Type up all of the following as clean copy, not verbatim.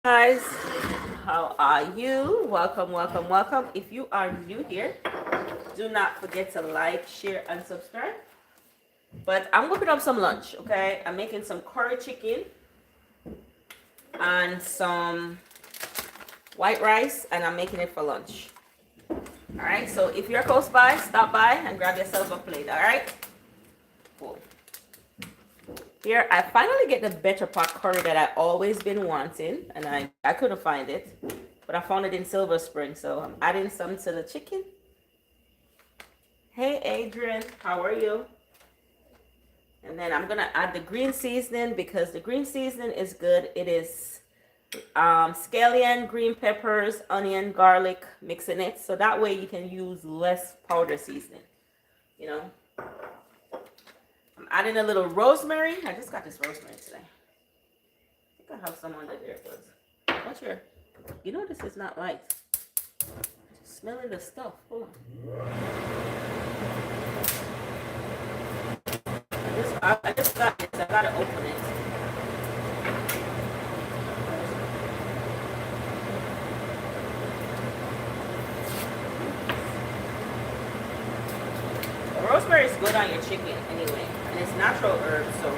Guys, how are you? Welcome, welcome, welcome. If you are new here, do not forget to like, share, and subscribe. But I'm whipping up some lunch, okay? I'm making some curry chicken and some white rice, and I'm making it for lunch. All right, so if you're close by, stop by and grab yourself a plate, all right? Cool. Here, I finally get the better pot curry that I always been wanting, and I couldn't find it, but I found it in Silver Spring, so I'm adding some to the chicken. Hey, Adrian, how are you? And then I'm gonna add the green seasoning because the green seasoning is good. It is scallion, green peppers, onion, garlic, mixing it, so that way you can use less powder seasoning, you know. I'm adding a little rosemary. I just got this rosemary today. I think I have some under there. What's your? You know this is not light. Smelling the stuff. Hold on. I just got this. I gotta open it. The rosemary is good on your chicken anyway, and it's natural herb, so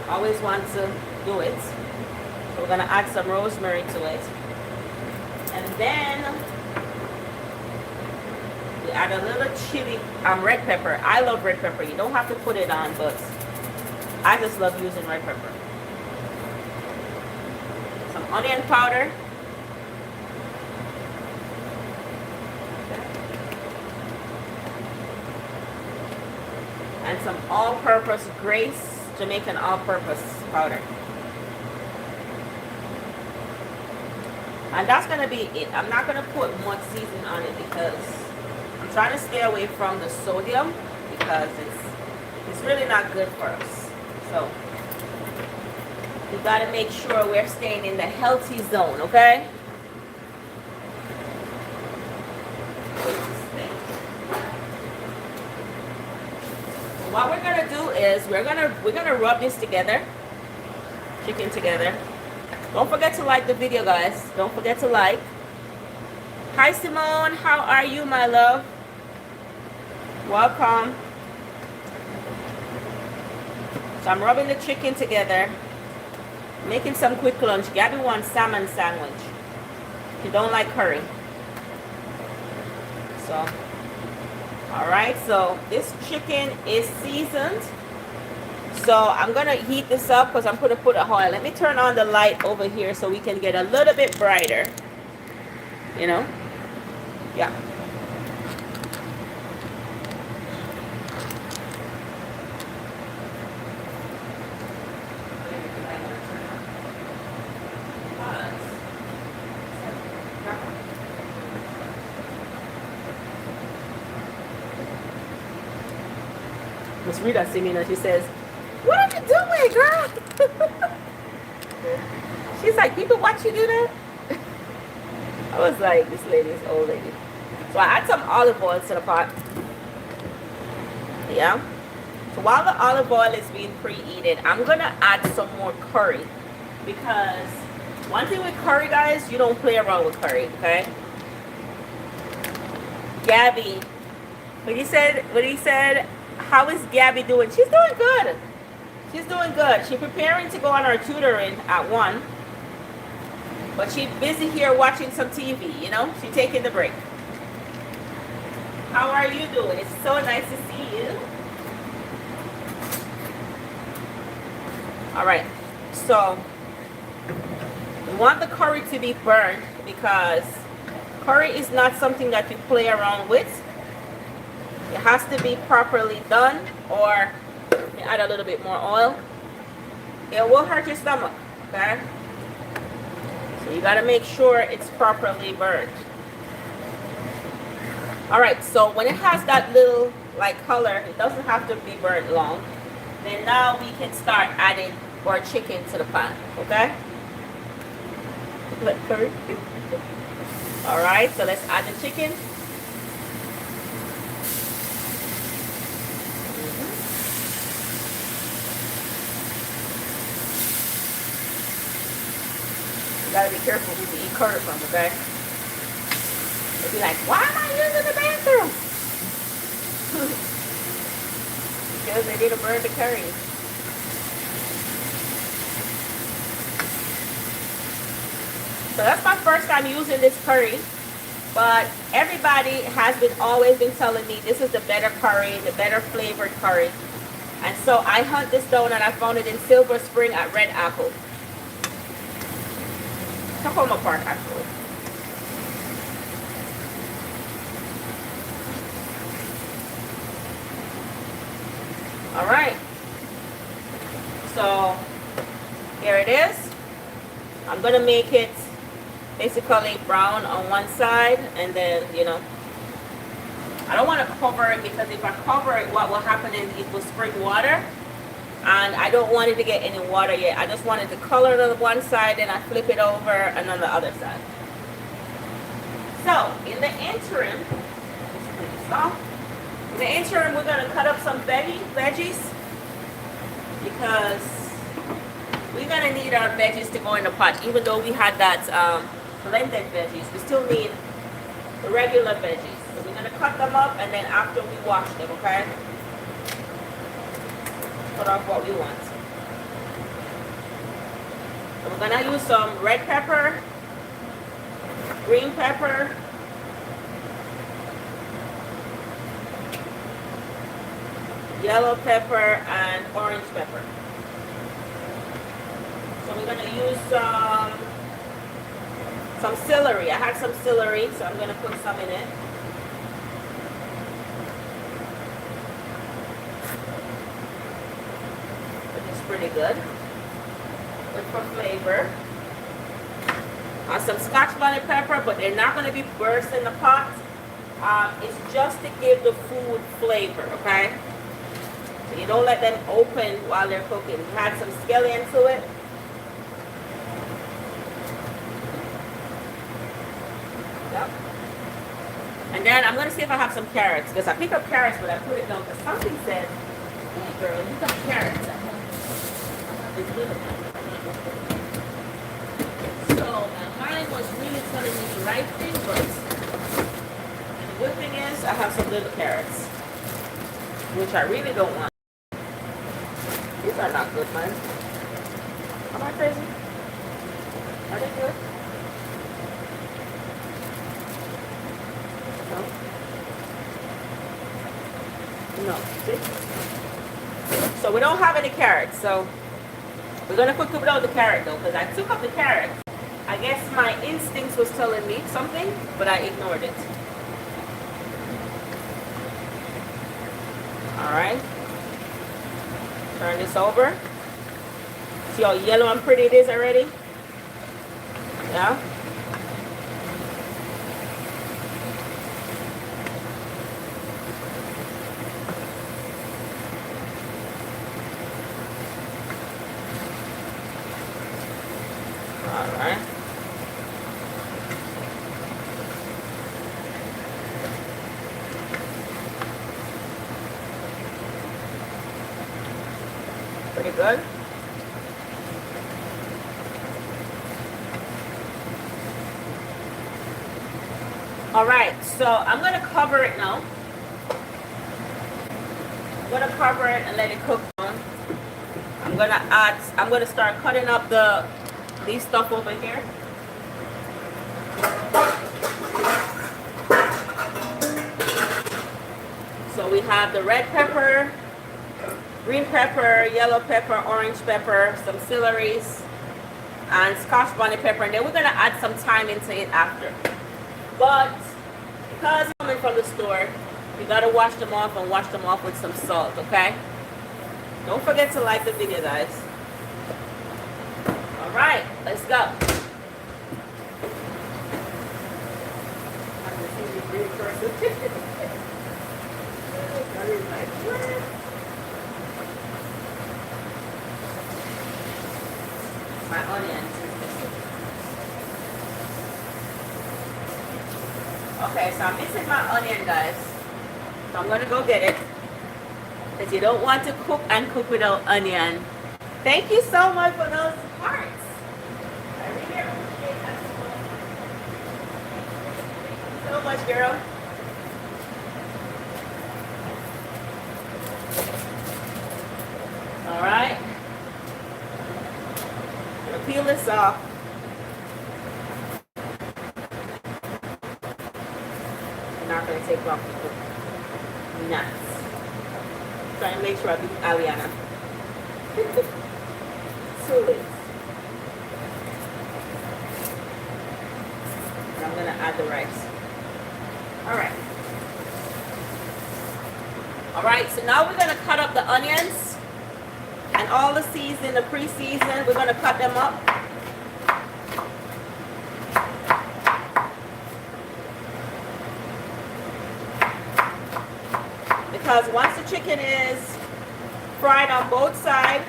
always want to do it. So we're gonna add some rosemary to it, and then we add a little chili, red pepper. I love red pepper. You don't have to put it on, but I just love using red pepper. Some onion powder. And some all-purpose Grace Jamaican all-purpose powder. And that's gonna be it. I'm not gonna put much seasoning on it because I'm trying to stay away from the sodium because it's really not good for us. So we gotta make sure we're staying in the healthy zone, okay? What we're gonna do is we're gonna rub this together, chicken together. Don't forget to like the video, guys. Don't forget to like. Hi Simone, how are you, my love? Welcome. So I'm rubbing the chicken together, making some quick lunch. Gabby wants salmon sandwich. You don't like curry. So alright, so this chicken is seasoned. So I'm gonna heat this up because I'm gonna put a oil. Let me turn on the light over here so we can get a little bit brighter. You know? Yeah. Miss Rita see me and she says, "What are you doing, girl?" She's like, "People watch you do that?" I was like, this lady's old lady. So I add some olive oil to the pot. Yeah. So while the olive oil is being preheated, I'm gonna add some more curry because one thing with curry, guys, you don't play around with curry, okay? Gabby, when he said, how is Gabby doing? She's doing good. She's doing good. She's preparing to go on her tutoring at 1. But she's busy here watching some TV, you know? She's taking the break. How are you doing? It's so nice to see you. Alright. So, we want the curry to be burnt because curry is not something that you play around with. It has to be properly done, or you add a little bit more oil. It will hurt your stomach, okay? So you gotta make sure it's properly burnt. Alright, so when it has that little like color, it doesn't have to be burnt long. Then now we can start adding our chicken to the pan, okay? Alright, so let's add the chicken. Gotta be careful who you eat curry from, okay? They'll be like, why am I using the bathroom? Because they need to burn the curry. So that's my first time using this curry. But everybody has always been telling me this is the better curry, the better flavored curry. And so I hunt this down and I found it in Silver Spring at Red Apple. Tacoma Park, actually. All right. So here it is. I'm going to make it basically brown on one side, and then, you know, I don't want to cover it, because if I cover it, what will happen is it will spring water, and I don't want it to get any water yet. I just wanted to color it on one side, and I flip it over and on the other side. So in the interim, we're going to cut up some veggies, because we're going to need our veggies to go in the pot. Even though we had that blended veggies, we still need the regular veggies. So we're going to cut them up, and then after we wash them, okay? Cut off what we want. So we're going to use some red pepper, green pepper, yellow pepper, and orange pepper. So we're going to use some celery. I had some celery, so I'm going to put some in it. Which is pretty good. Good for flavor. Some Scotch bonnet pepper, but they're not going to be burst in the pot. It's just to give the food flavor, okay? So you don't let them open while they're cooking. You add some scallion to it. Yep. And then I'm going to see if I have some carrots, because I picked up carrots, but I put it down because something said, hey girl, you got carrots at home. So my mind was really telling me the right thing, but the good thing is I have some little carrots, which I really don't want. These are not good, man. Am I crazy? Are they good? No. See? So we don't have any carrots, so we're gonna cook it without the carrot though, because I took up the carrot. I guess my instincts was telling me something, but I ignored it. Alright. Turn this over. See how yellow and pretty it is already? Yeah? Alright. Pretty good. Alright, so I'm going to cover it now. I'm going to cover it and let it cook down. I'm going to start cutting up these stuff over here. So we have the red pepper, green pepper, yellow pepper, orange pepper, some celeries, and Scotch bonnet pepper. And then we're going to add some thyme into it after. But because I'm coming from the store, you got to wash them off, and wash them off with some salt, okay? Don't forget to like the video, guys. All right, let's go. My onions. Okay, so I'm missing my onion, guys. So I'm gonna go get it. Because you don't want to cook without onion. Thank you so much for those hearts. I really appreciate much, girl. All right. I'm gonna peel this off. I'm not gonna take off the nuts. Trying to make sure I do Aliana. Sweet. I'm gonna add the rice. All right, so now we're gonna cut up the onions and all the seasoning, the pre-season, we're gonna cut them up. Because once the chicken is fried on both sides,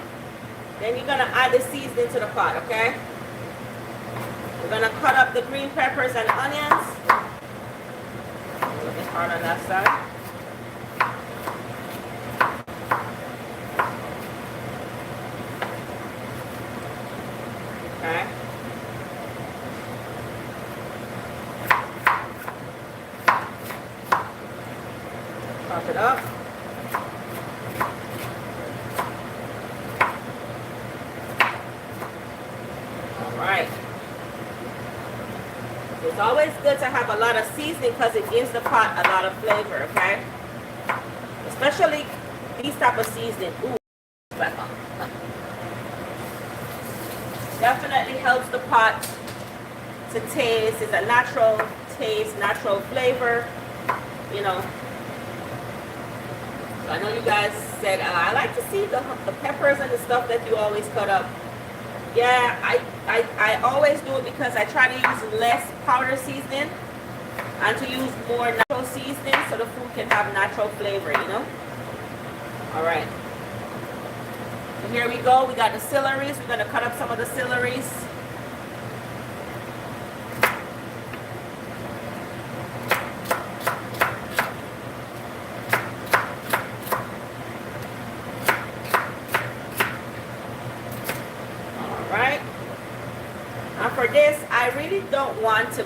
then you're gonna add the seasoning to the pot, okay? We're gonna cut up the green peppers and onions. A little bit hard on that side. Okay. Chop it up. Alright. It's always good to have a lot of seasoning because it gives the pot a lot of flavor, okay? Especially these type of seasoning. Ooh, back on. Definitely helps the pot to taste. It's a natural taste, natural flavor, you know. So I know you guys said, I like to see the peppers and the stuff that you always cut up. Yeah, I always do it because I try to use less powder seasoning and to use more natural seasoning so the food can have natural flavor, you know. All right. And here we go. We got the celeries. We're going to cut up some of the celeries. For this, I really don't want to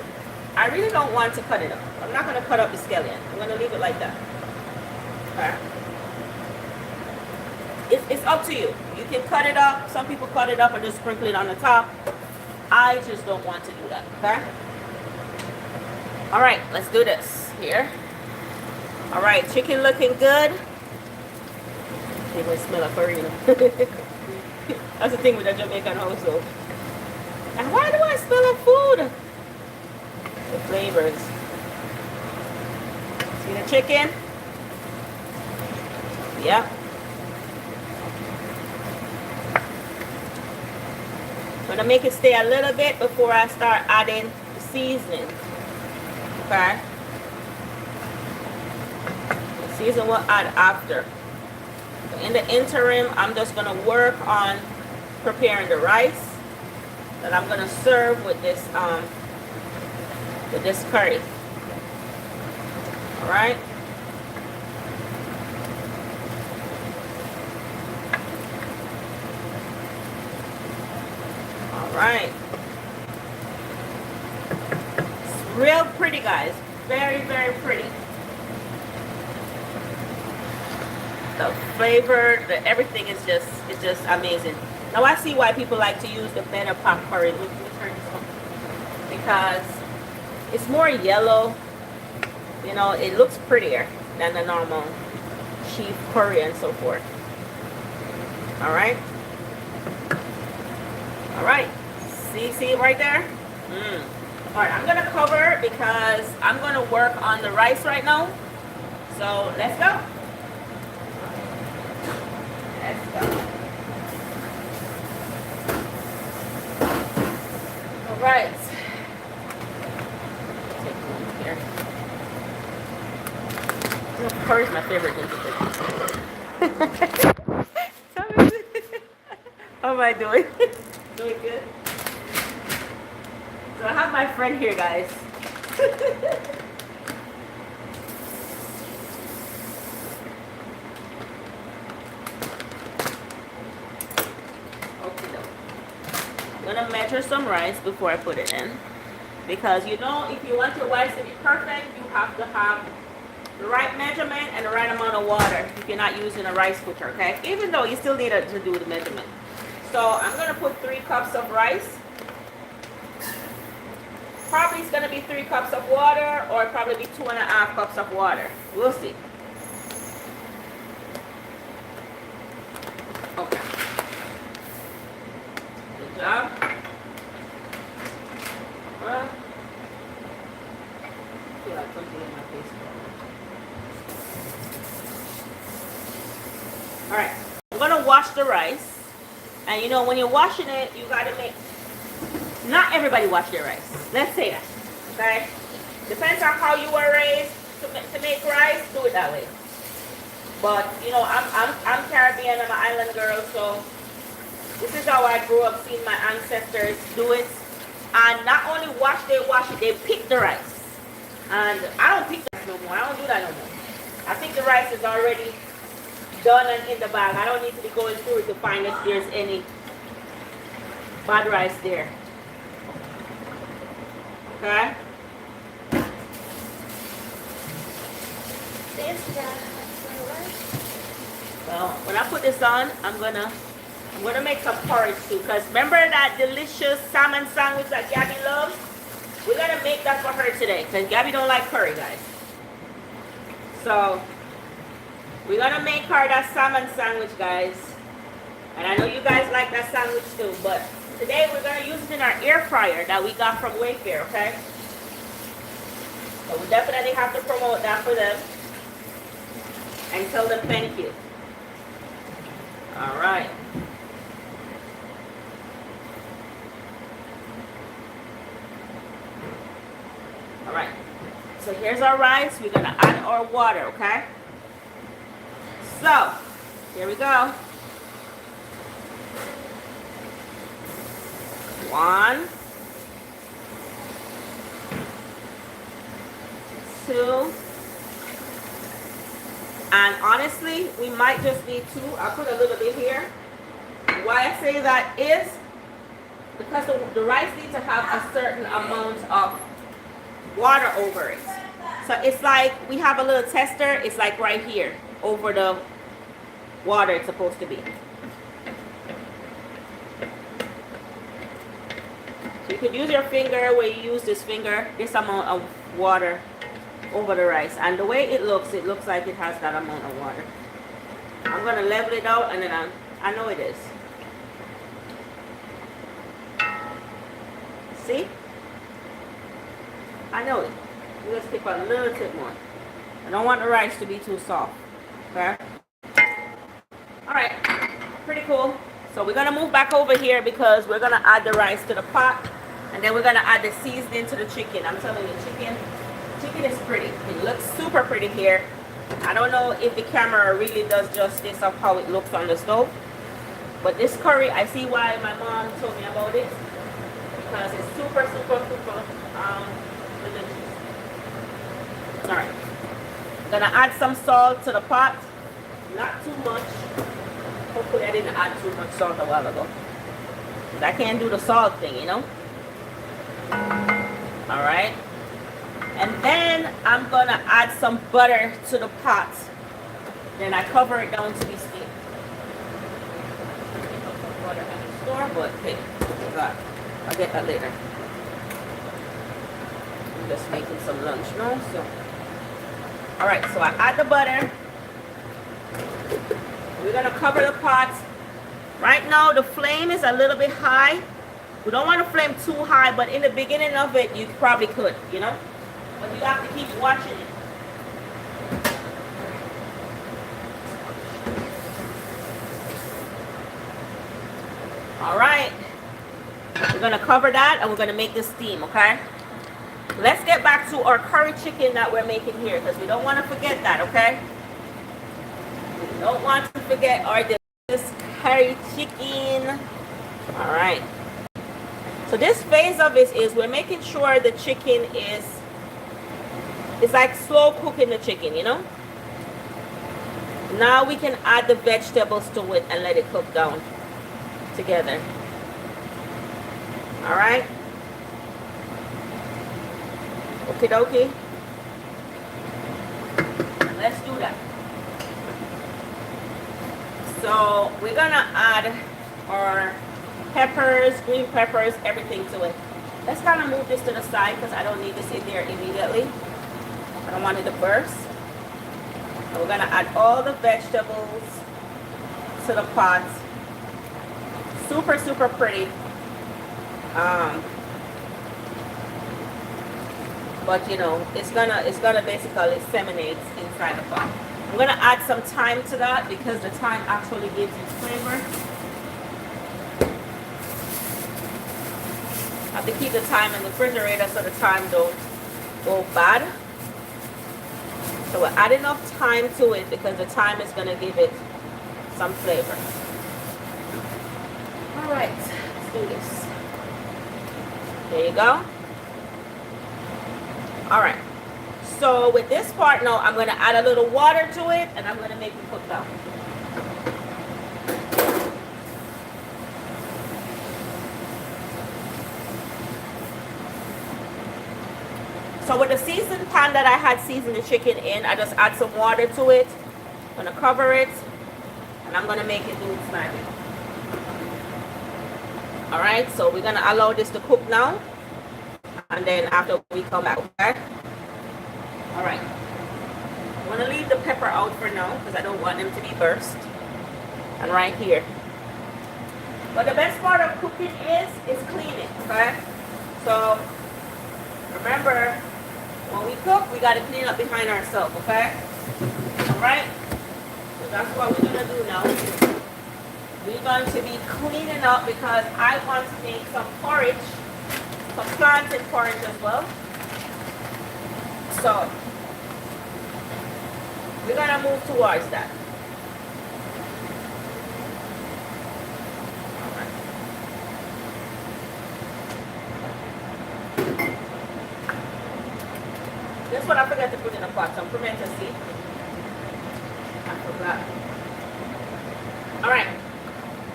cut it up. I'm not going to cut up the scallion. I'm going to leave it like that. Okay. It's up to you. You can cut it up. Some people cut it up and just sprinkle it on the top. I just don't want to do that. Okay. All right, let's do this here. All right, chicken looking good. They will smell like curry. That's the thing with a Jamaican household. And why do I smell of food? The flavors. See the chicken? Yep. I'm gonna make it stay a little bit before I start adding the seasoning. Okay. The seasoning we'll add after. So in the interim, I'm just gonna work on preparing the rice that I'm gonna serve with this curry. All right. All right. It's real pretty, guys. Very, very pretty. The flavor, everything is just amazing. Now I see why people like to use the better pot curry. Let me turn this on. Because it's more yellow. You know, it looks prettier than the normal cheap curry and so forth. All right. All right. See it right there? All right, I'm gonna cover because I'm gonna work on the rice right now. So let's go. Let's go. All right. Take one here. Curry is my favorite thing. How am I doing? Doing good. So I have my friend here, guys. I'm gonna measure some rice before I put it in. Because you know, if you want your rice to be perfect, you have to have the right measurement and the right amount of water if you're not using a rice cooker, okay? Even though you still need to do the measurement. So I'm gonna put 3 cups of rice. Probably it's gonna be 3 cups of water, or probably be 2.5 cups of water. We'll see. Okay. Good job. Well, I feel like something in my face. All right. I'm gonna wash the rice, and you know when you're washing it, you gotta make. Not everybody wash their rice. Let's say that. Okay. Depends on how you were raised to make rice. Do it that way. But you know, I'm Caribbean. I'm an island girl, so this is how I grew up seeing my ancestors do it. And not only wash it, they pick the rice. And I don't pick the rice no more. I don't do that no more. I think the rice is already done and in the bag. I don't need to be going through it to find if there's any bad rice there. Okay? Well, when I put this on, I'm gonna make some porridge too. Because remember that delicious salmon sandwich that Gabby loves? We're gonna make that for her today. Because Gabby don't like curry, guys. So we're gonna make her that salmon sandwich, guys. And I know you guys like that sandwich too. But today we're gonna use it in our air fryer that we got from Wayfair, okay? So we definitely have to promote that for them. And tell them thank you. All right. All right. So here's our rice. We're gonna add our water, okay? So here we go. 1, 2. And honestly, we might just need 2. I'll put a little bit here. Why I say that is because the rice needs to have a certain amount of water over it. So it's like we have a little tester. It's like right here over the water it's supposed to be. So you could use your finger where you use this finger, this amount of water over the rice. And the way it looks like it has that amount of water. I'm going to level it out, and then I know it is. See? I know it. You just keep a little bit more. I don't want the rice to be too soft. Okay? Alright. Pretty cool. So we're going to move back over here because we're going to add the rice to the pot. And then we're going to add the seasoning to the chicken. I'm telling you, chicken is pretty. It looks super pretty here. I don't know if the camera really does justice of how it looks on the stove. But this curry, I see why my mom told me about it. Because it's super delicious. Alright. I'm going to add some salt to the pot. Not too much. Hopefully I didn't add too much salt a while ago. Because I can't do the salt thing, you know. Alright. And then I'm going to add some butter to the pot. Then I cover it down to be steamed. Butter at the store, but hey, I'll get that later. I'm just making some lunch now, so. Alright, so I add the butter. We're going to cover the pot. Right now, the flame is a little bit high. We don't want the flame too high, but in the beginning of it, you probably could, you know. But you have to keep watching it. All right. We're going to cover that, and we're going to make this steam, okay? Let's get back to our curry chicken that we're making here, because we don't want to forget that, okay? We don't want to forget our delicious curry chicken. All right. So this phase of it is we're making sure the chicken is, it's like slow cooking the chicken, you know? Now we can add the vegetables to it and let it cook down together. All right. Okie dokie. Let's do that. So we're gonna add our peppers, green peppers, everything to it. Let's kind of move this to the side because I don't need this in there immediately. I don't want it to burst. And we're gonna add all the vegetables to the pot. Super, super pretty. But you know, it's gonna basically seminate inside the pot. I'm gonna add some thyme to that because the thyme actually gives it flavor. I have to keep the thyme in the refrigerator so the thyme don't go bad. So we're adding enough thyme to it because the thyme is gonna give it some flavor. All right, let's do this. There you go. All right. So with this part now, I'm going to add a little water to it and I'm going to make it cook down. So with the seasoned pan that I had seasoned the chicken in, I just add some water to it. I'm going to cover it and I'm going to make it do its magic. All right, so we're going to allow this to cook now. And then after we come back, okay? All right. I'm going to leave the pepper out for now because I don't want them to be burst. And right here. But the best part of cooking is cleaning, okay? So remember, when we cook, we got to clean up behind ourselves, okay? All right? So that's what we're going to do now. We're going to be cleaning up because I want to make some porridge. Some plantain porridge as well. So we're gonna move towards that. Alright. This one I forgot to put in a pot, some pimento seed. I forgot. Alright.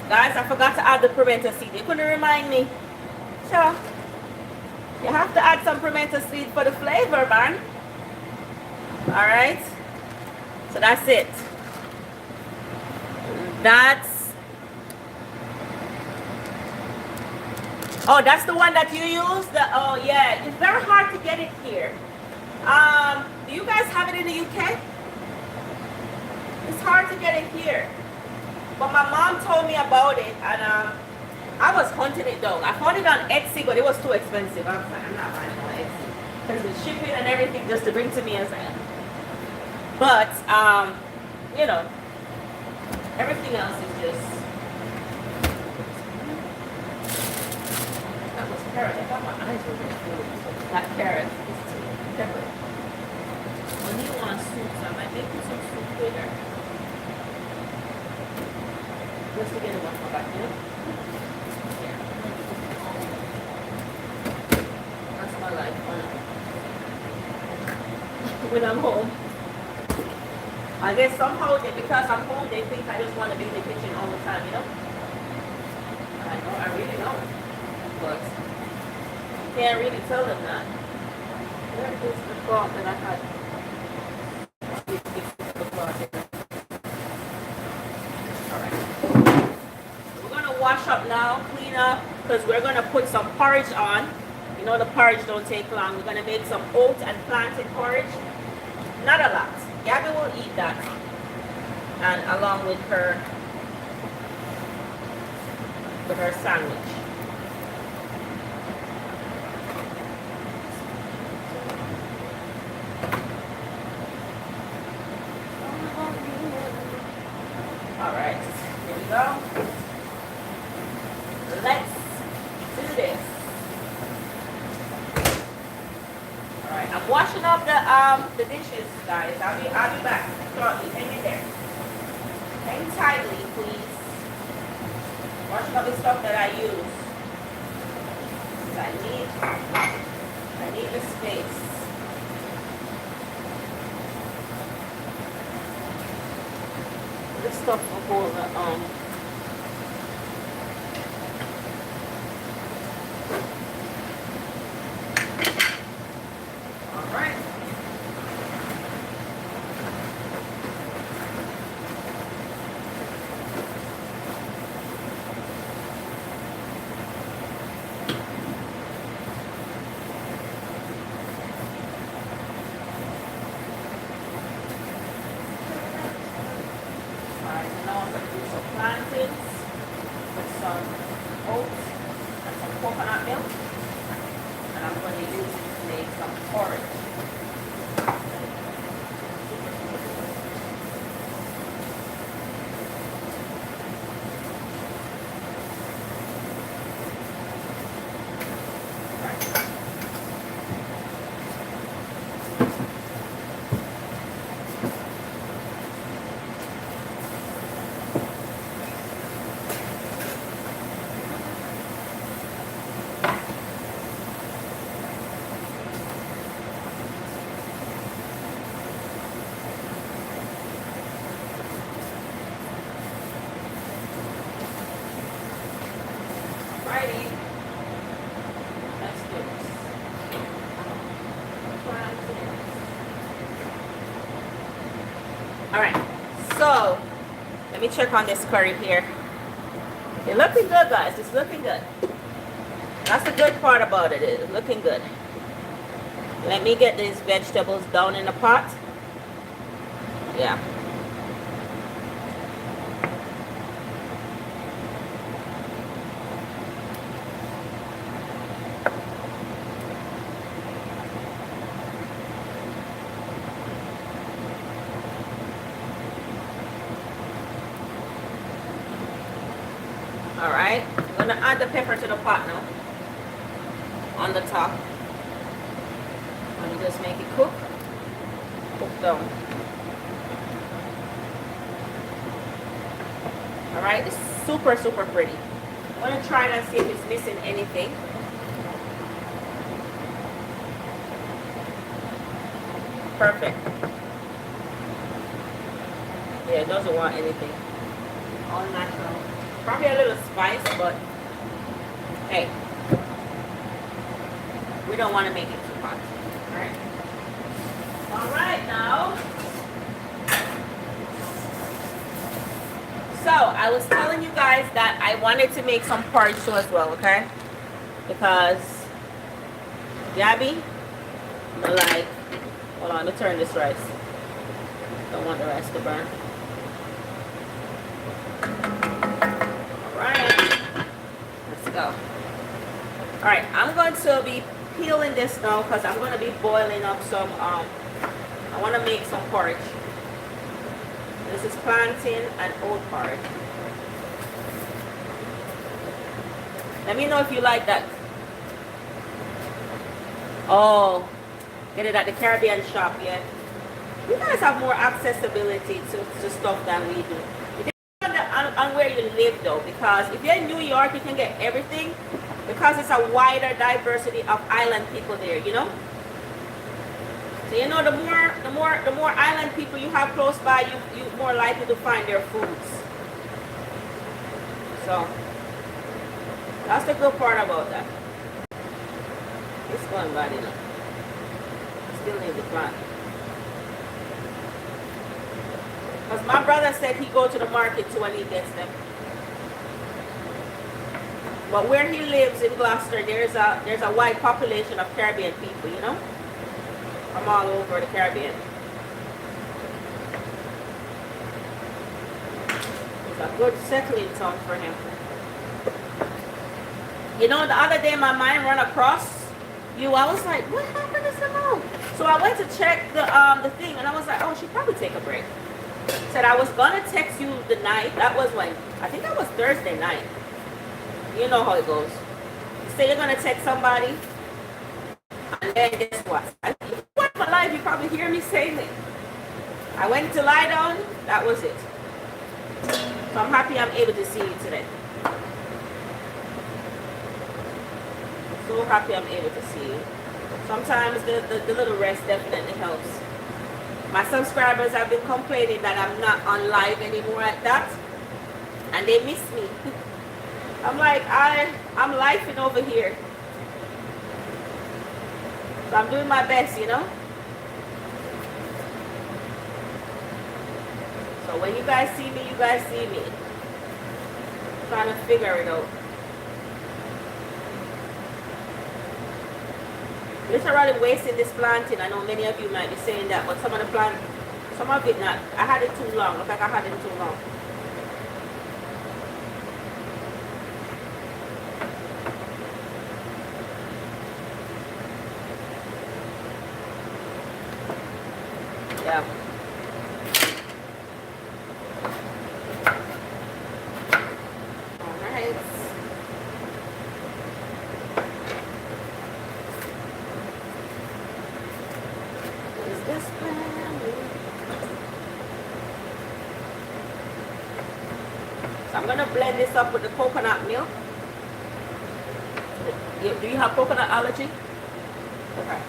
Guys, I forgot to add the pimento seed. You couldn't remind me. Sure. You have to add some pimento seed for the flavor, man. All right. So that's it. That's the one that you use? Oh, yeah. It's very hard to get it here. Do you guys have it in the UK? It's hard to get it here. But my mom told me about it, and I was hunting it down. I found it on Etsy, but it was too expensive. I was like, I'm not buying it on Etsy. Because the shipping and everything just to bring to me as well. But, you know, everything else is just... That was carrot. I thought my eyes were just full. Not carrot. It's pepper. When he wants soup, so I might make some soup later. Just to get it off my back, you know? Life when I'm home. I guess somehow because I'm home they think I just want to be in the kitchen all the time, you know? I know, I really don't. But you can't really tell them that. Where is the cloth that I had? Alright. We're gonna wash up now, clean up, because we're gonna put some porridge on. You know the porridge don't take long. We're gonna make some oat and plantain porridge. Not a lot. Gabby will eat that. And along with her sandwich. Alright, here we go. Let's do this. Alright, I'm washing up the dishes, guys. I'll be back shortly. Hang in there. Hang tightly, please. Washing up the stuff that I use. I need the space. This stuff will hold the milk, and I'm going to use it to make some porridge. Alright, so let me check on this curry here. It's looking good, guys. It's looking good. That's the good part about it. It's looking good. Let me get these vegetables down in the pot. Yeah. Alright, I'm going to add the pepper to the pot now. On the top. And just make it cook. Cook down. Alright, it's super, super pretty. I'm going to try it and see if it's missing anything. Perfect. Yeah, it doesn't want anything. All natural. Probably a little spice, but hey, we don't want to make it too hot. Alright. Alright now. So I was telling you guys that I wanted to make some porridge too as well, okay? Because Gabby, I'm like, hold on, let me turn this rice. Don't want the rice to burn. Go. Alright, I'm going to be peeling this now because I'm going to be boiling up some, I want to make some porridge. This is plantain and oat porridge. Let me know if you like that. Oh, get it at the Caribbean shop, yeah. You guys have more accessibility to stuff than we do. On where you live though, because if you're in New York you can get everything because it's a wider diversity of island people there, you know. So you know, the more island people you have close by, you more likely to find their foods. So that's the good part about that. It's going bad enough. Still need the plant. Because my brother said he go to the market too and he gets them. But where he lives in Gloucester, there's a wide population of Caribbean people, you know, from all over the Caribbean. It's a good settling town for him. You know, the other day my mind ran across you. I was like, what happened to Simone? So I went to check the thing, and I was like, oh, she probably take a break. Said I was gonna text you the night. That was when, I think that was Thursday night. You know how it goes. You say you're gonna text somebody, and then guess what? If you watch my live, you probably hear me saying it. I went to lie down. That was it. So I'm happy I'm able to see you today. So happy I'm able to see you. Sometimes the little rest definitely helps. My subscribers have been complaining that I'm not on live anymore at that, and they miss me. I'm like, I'm lifing over here. So I'm doing my best, you know. So when you guys see me, you guys see me. Trying to figure it out. Literally wasting this plantain. I know many of you might be saying that, but some of it not. I had it too long. Look like I had it too long. Yeah. Alright. What is this plan? So I'm gonna blend this up with the coconut milk. Do you have coconut allergy? Okay.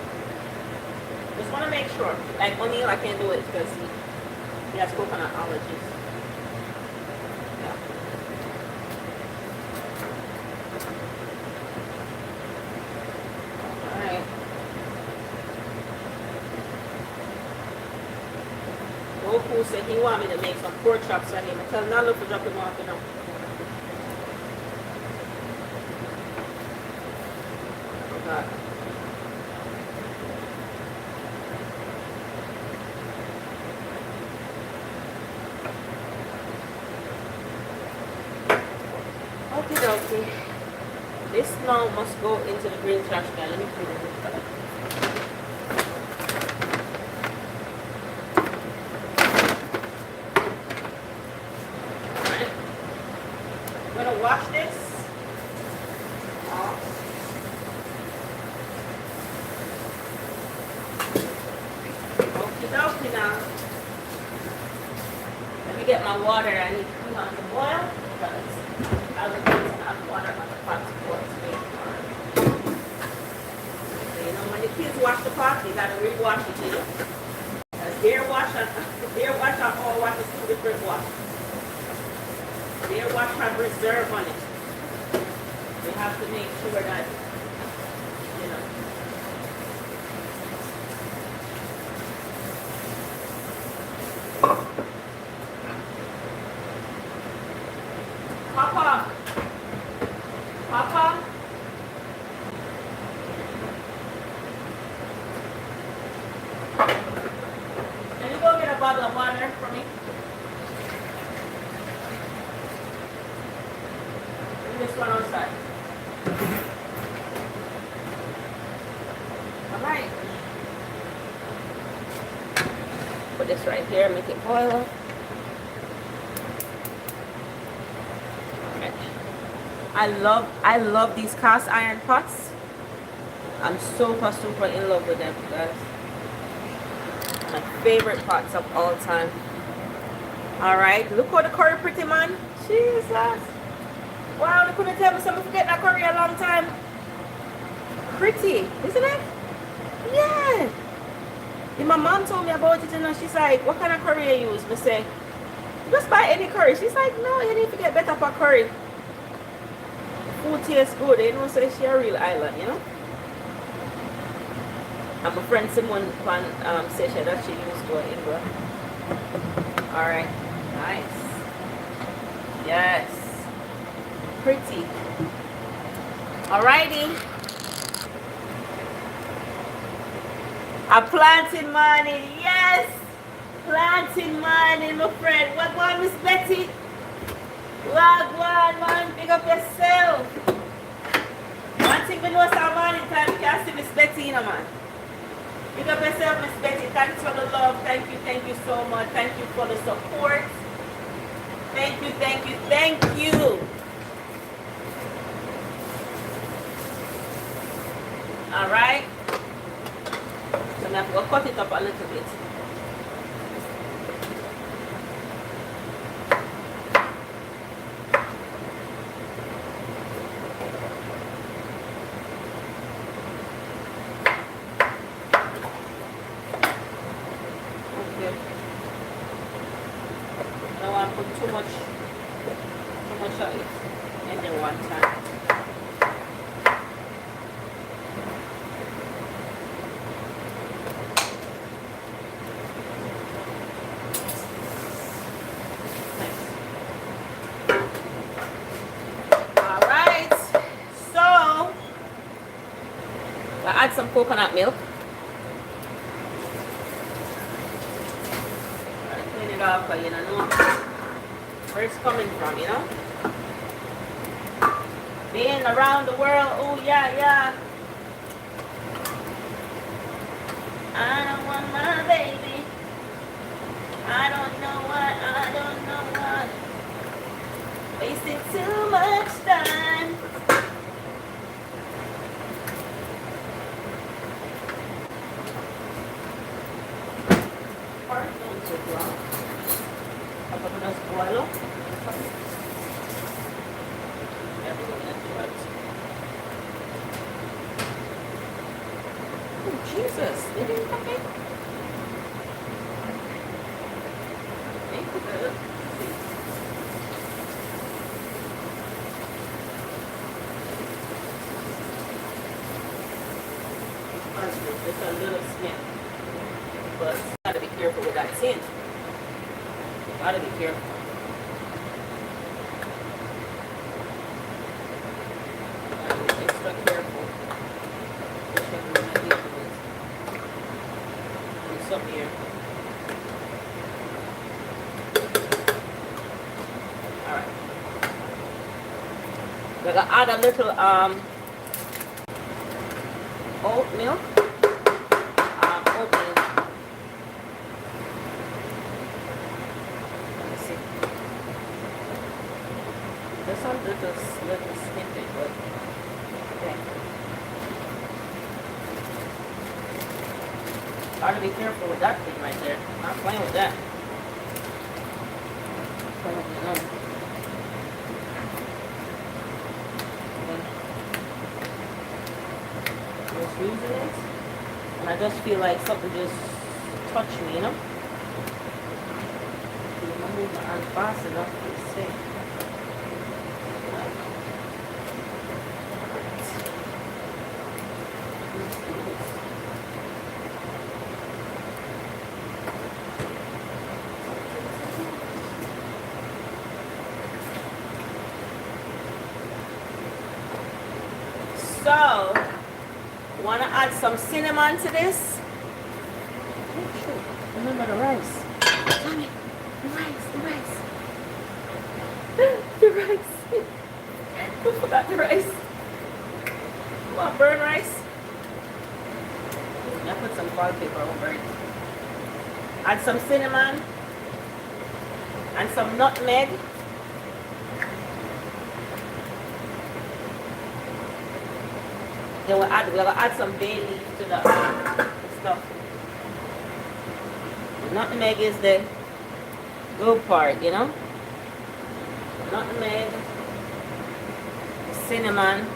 Just want to make sure. Like O'Neill, I can't do it because he has coconut allergies. Yeah. Alright. Goku said he want me to make some pork chops for him. I tell him not look for drop him off, you know. God. Okie dokie. This now must go into the green trash can. Let me put it in the Alright. I'm gonna wash this off. Okie dokie now. Let me get my water. I need to put on the boil because I would need to have water on the pot before it's made. So, you know, when the kids wash the pot, you gotta re-wash it, you know. Because their wash on all wash is two different wash. Their wash have reserve on it. We have to make sure that, you know. Papa. Papa. Can you go get a bottle of water for me? Bring this one outside. Alright. Put this right here, make it boil. I love these cast iron pots. I'm super in love with them, guys. My favorite pots of all time. Alright, look how the curry pretty, man. Jesus. Wow, they couldn't tell me something forget that curry a long time. Pretty, isn't it? Yeah. And my mom told me about it, and she's like, what kind of curry you use? I say, just buy any curry. She's like, no, you need to get better for curry. Food tastes good, you know, so she a real island, you know. And my friend Simone said that she used to in England. Alright, nice. Yes. Pretty. Alrighty. A plantain morning, yes! Plantain morning, my friend. What going, Miss Betty? Wagwan, man, pick up yourself. One thing we know is our morning time, you can see Miss Betty, you know, man. Pick up yourself, Miss Betty. Thanks for the love. Thank you so much. Thank you for the support. Thank you. Alright. So now we'll cut it up a little bit. Too much of it and then one time. Alright, so we'll add some coconut milk. Clean it off, you know. Where it's coming from, you know? Being around the world, oh yeah. I don't want my baby wasting too much time. Oh, Jesus, they didn't come in. Thank you, good. It's a little snip, but you gotta be careful with that tin. You gotta be careful. Gotta be extra careful. Check what my deal is. It's up here. Alright. We're gonna add a little oatmeal. Oatmeal. Let me see. There's some little snippet, but okay. Gotta be careful with that thing right there. Not playing with that. Playing with the number. Just using it, and I just feel like something just touched me, you know? I'm moving my arm fast enough to see. So, want to add some cinnamon to this? Oh, shoot. Remember the rice. Tommy, the rice. The rice. Who forgot the rice? You want burn rice? I put some salt pepper over it. Add some cinnamon and some nutmeg. Then we're gonna add some bay leaf to the stuff. Nutmeg is the good part, you know. Nutmeg, cinnamon,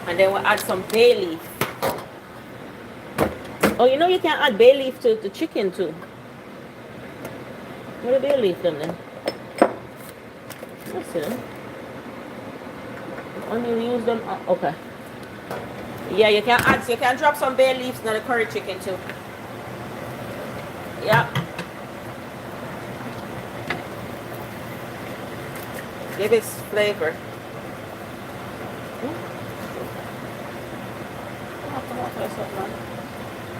and then we'll add some bay leaf. Oh, you know you can add bay leaf to the chicken too. What a bay leaf then? Let's see them. Only use them. Okay. Yeah, you can add. You can drop some bay leaves in the curry chicken too. Yeah. Give it flavor.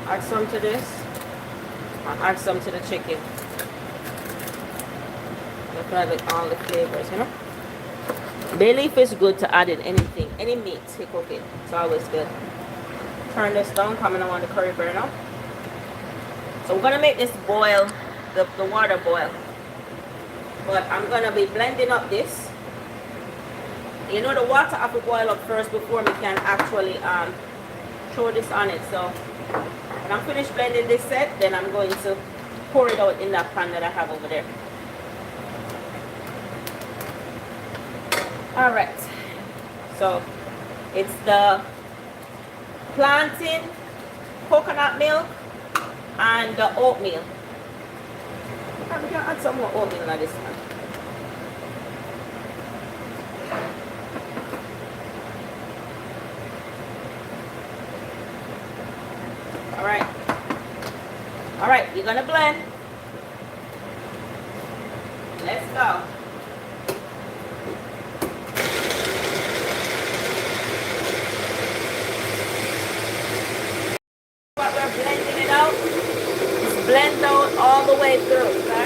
Add some to this. Add some to the chicken. Look at all the flavors, you know. Bay leaf is good to add in anything, any meat you cook it. It's always good. Turn this down, coming on the curry burner. So we're gonna make this boil, the water boil. But I'm gonna be blending up this. You know the water have to boil up first before we can actually throw this on it. So when I'm finished blending this set, then I'm going to pour it out in that pan that I have over there. All right, so it's the plantain, coconut milk, and the oatmeal. And we can add some more oatmeal in this one. All right, you're gonna blend. Let's go. What we're blending it out, just blend out all the way through, okay?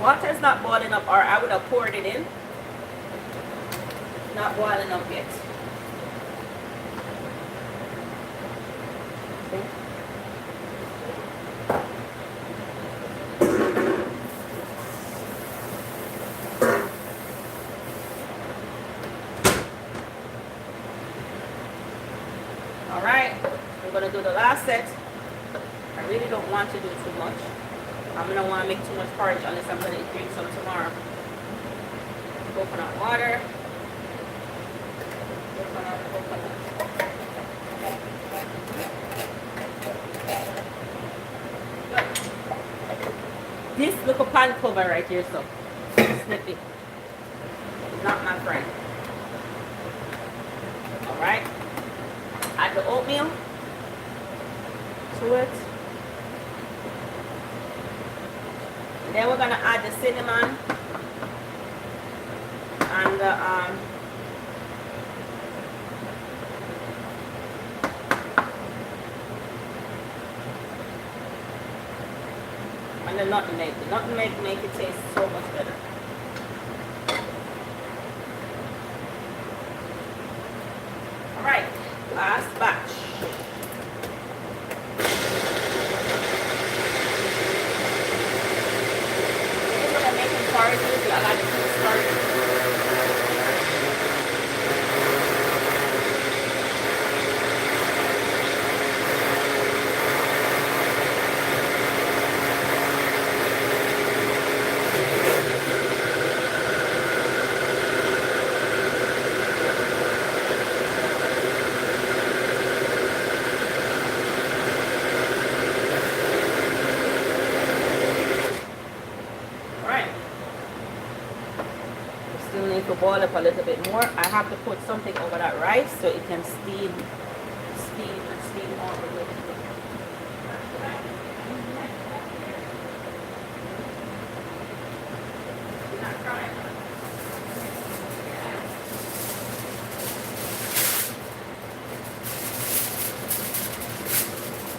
Water is not boiling up, or I would have poured it in. Not boiling up yet. See? All right, we're gonna do the last set. I really don't want to do too much. I'm gonna want to make too much porridge unless I'm gonna drink some tomorrow. Coconut water. Coconut. This little pan cover right here, so snippy. Not my friend. All right. Add the oatmeal to it. Then we're gonna add the cinnamon and the nutmeg. The nutmeg make it taste so much better. All right, last batch. Porridge, I like to start. To boil up a little bit more. I have to put something over that rice so it can steam all the way.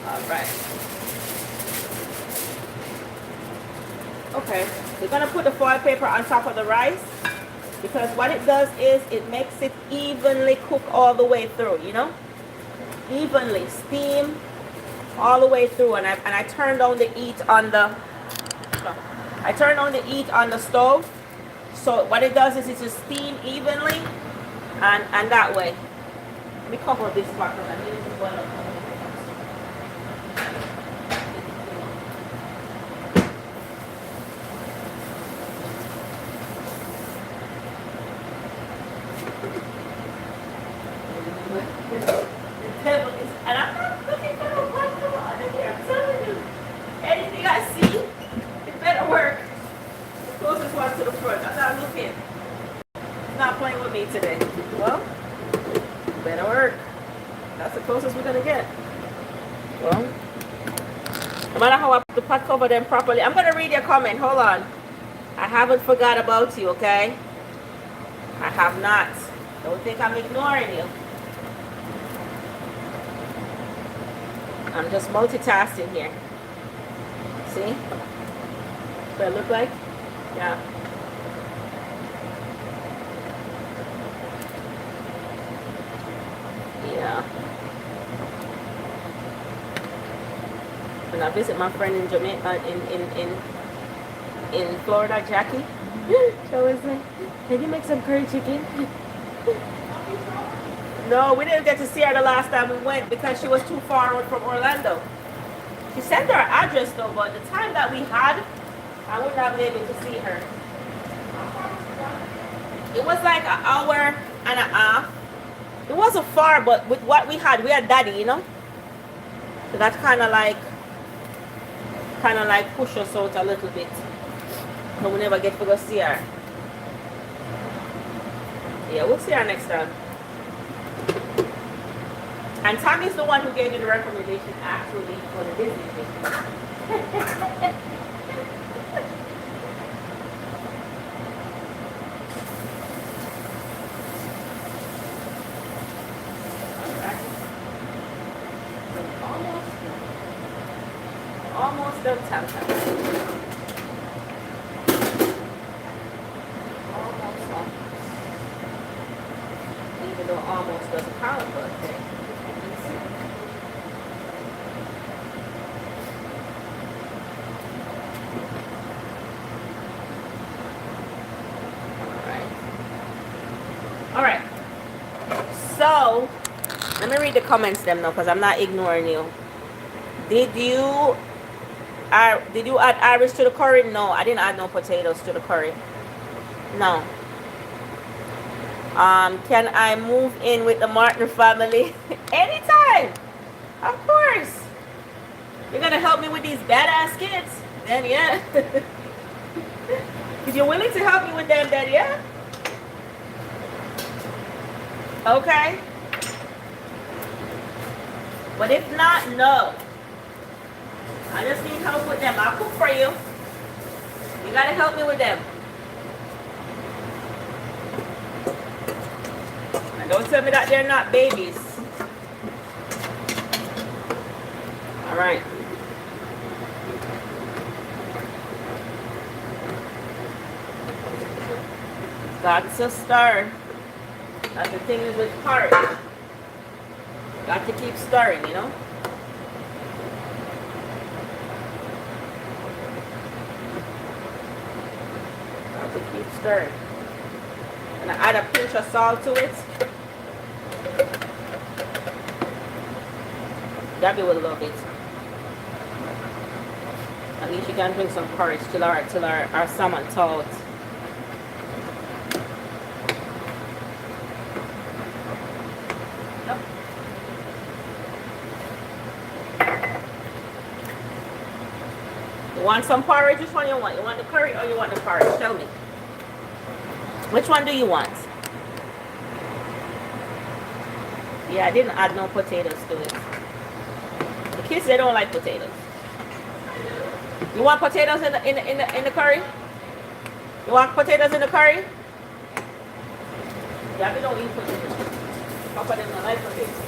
All right. Okay, we're gonna put the foil paper on top of the rice. Because what it does is it makes it evenly cook all the way through, you know? Evenly steam all the way through. And I turned on the heat on the stove. So what it does is it just steam evenly and that way. Let me cover this part because I need it to boil up. And I'm not looking for no black water here. I'm telling you. Anything I see, it better work. The closest one to the front. I'm not looking. It's not playing with me today. Well, better work. That's the closest we're gonna get. Well, no matter how I put the pot cover them properly. I'm gonna read your comment. Hold on. I haven't forgot about you, okay? I have not. Don't think I'm ignoring you. I'm just multitasking here. See? What it look like? Yeah. Yeah. When I visit my friend in Jamaica, in Florida, Jackie, she always like, can you make some curry chicken? No, we didn't get to see her the last time we went because she was too far out from Orlando. She sent her address though, but the time that we had, I would not be able to see her. It was like an hour and a half. It wasn't far, but with what we had daddy, you know? So that's kind of like push us out a little bit. So we never get to go see her. Yeah, we'll see her next time. And Tommy's the one who gave you the recommendation actually for the Disney thing. Almost done, Tam. almost doesn't count, but okay. All right. So let me read the comments them now, because I'm not ignoring you. Did you add Irish to the curry? No, I didn't add no potatoes to the curry. No. Can I move in with the Martin family? Anytime. Of course. You're gonna help me with these badass kids? Then yeah. If you're willing to help me with them, then yeah. Okay. But if not, no. I just need help with them. I'll cook for you. You gotta help me with them. And don't tell me that they're not babies. Alright. Got to stir. That's the thing is with porridge. Got to keep stirring, you know? Got to keep stirring. And I add a pinch of salt to it. Gabby will love it. At least you can drink some porridge till our salmon thaws. You want some porridge? Which one you want? You want the curry or you want the porridge? Tell me. Which one do you want? Yeah, I didn't add no potatoes to it. The kids, they don't like potatoes. You want potatoes in the curry? You want potatoes in the curry? Yeah, we don't eat potatoes. Papa doesn't like potatoes.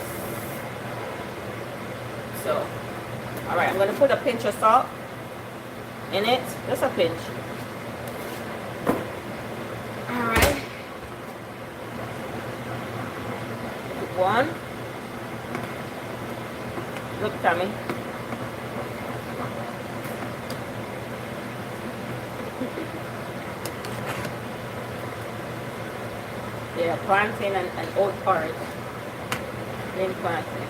So, all right, I'm gonna put a pinch of salt in it, just a pinch. All right. One. Look, Tommy. Yeah, plantain and oat porridge. Green plantain.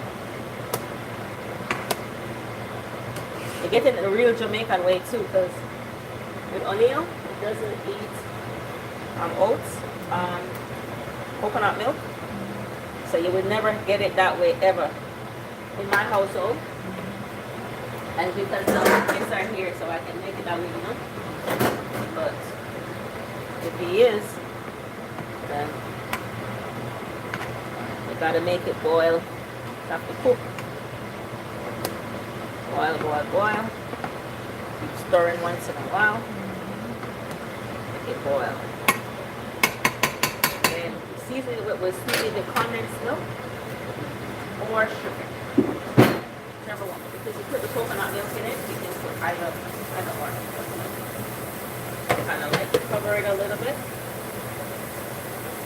You get it in the real Jamaican way too, because with O'Neill, it doesn't eat oats, coconut milk. So you would never get it that way ever in my household. And because the kids are here, so I can make it that way, you know. But if he is, then you gotta make it boil. You have to cook. Boil, boil, boil. Keep stirring once in a while. Make it boil. Then season it with sweetened condensed milk or sugar. Whichever one. Because you put the coconut milk in it, you can put either one. Kind of like cover it a little bit.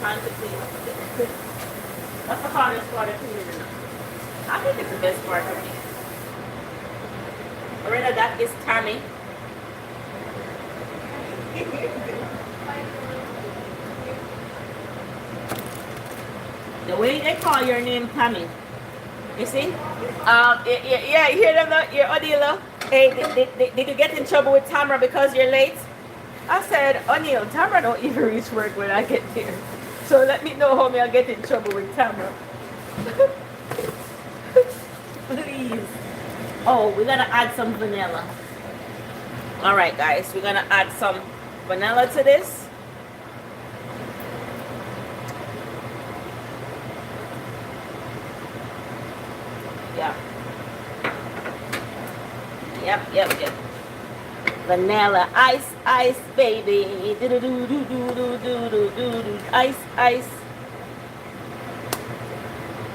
Time to clean up a bit. That's the hardest part of cleaning it up. I think it's the best part for me. Lorena, that is Tammy. The way they call your name, Tammy. You see? Yeah, you hear them, your Odila? Hey, did you get in trouble with Tamara because you're late? I said, O'Neill, Tamara don't even reach work when I get here. So let me know how I'll get in trouble with Tamara. Please. Oh, we're gonna add some vanilla. Alright guys, we're gonna add some vanilla to this. Yeah. Yep. Vanilla, ice, baby. Ice.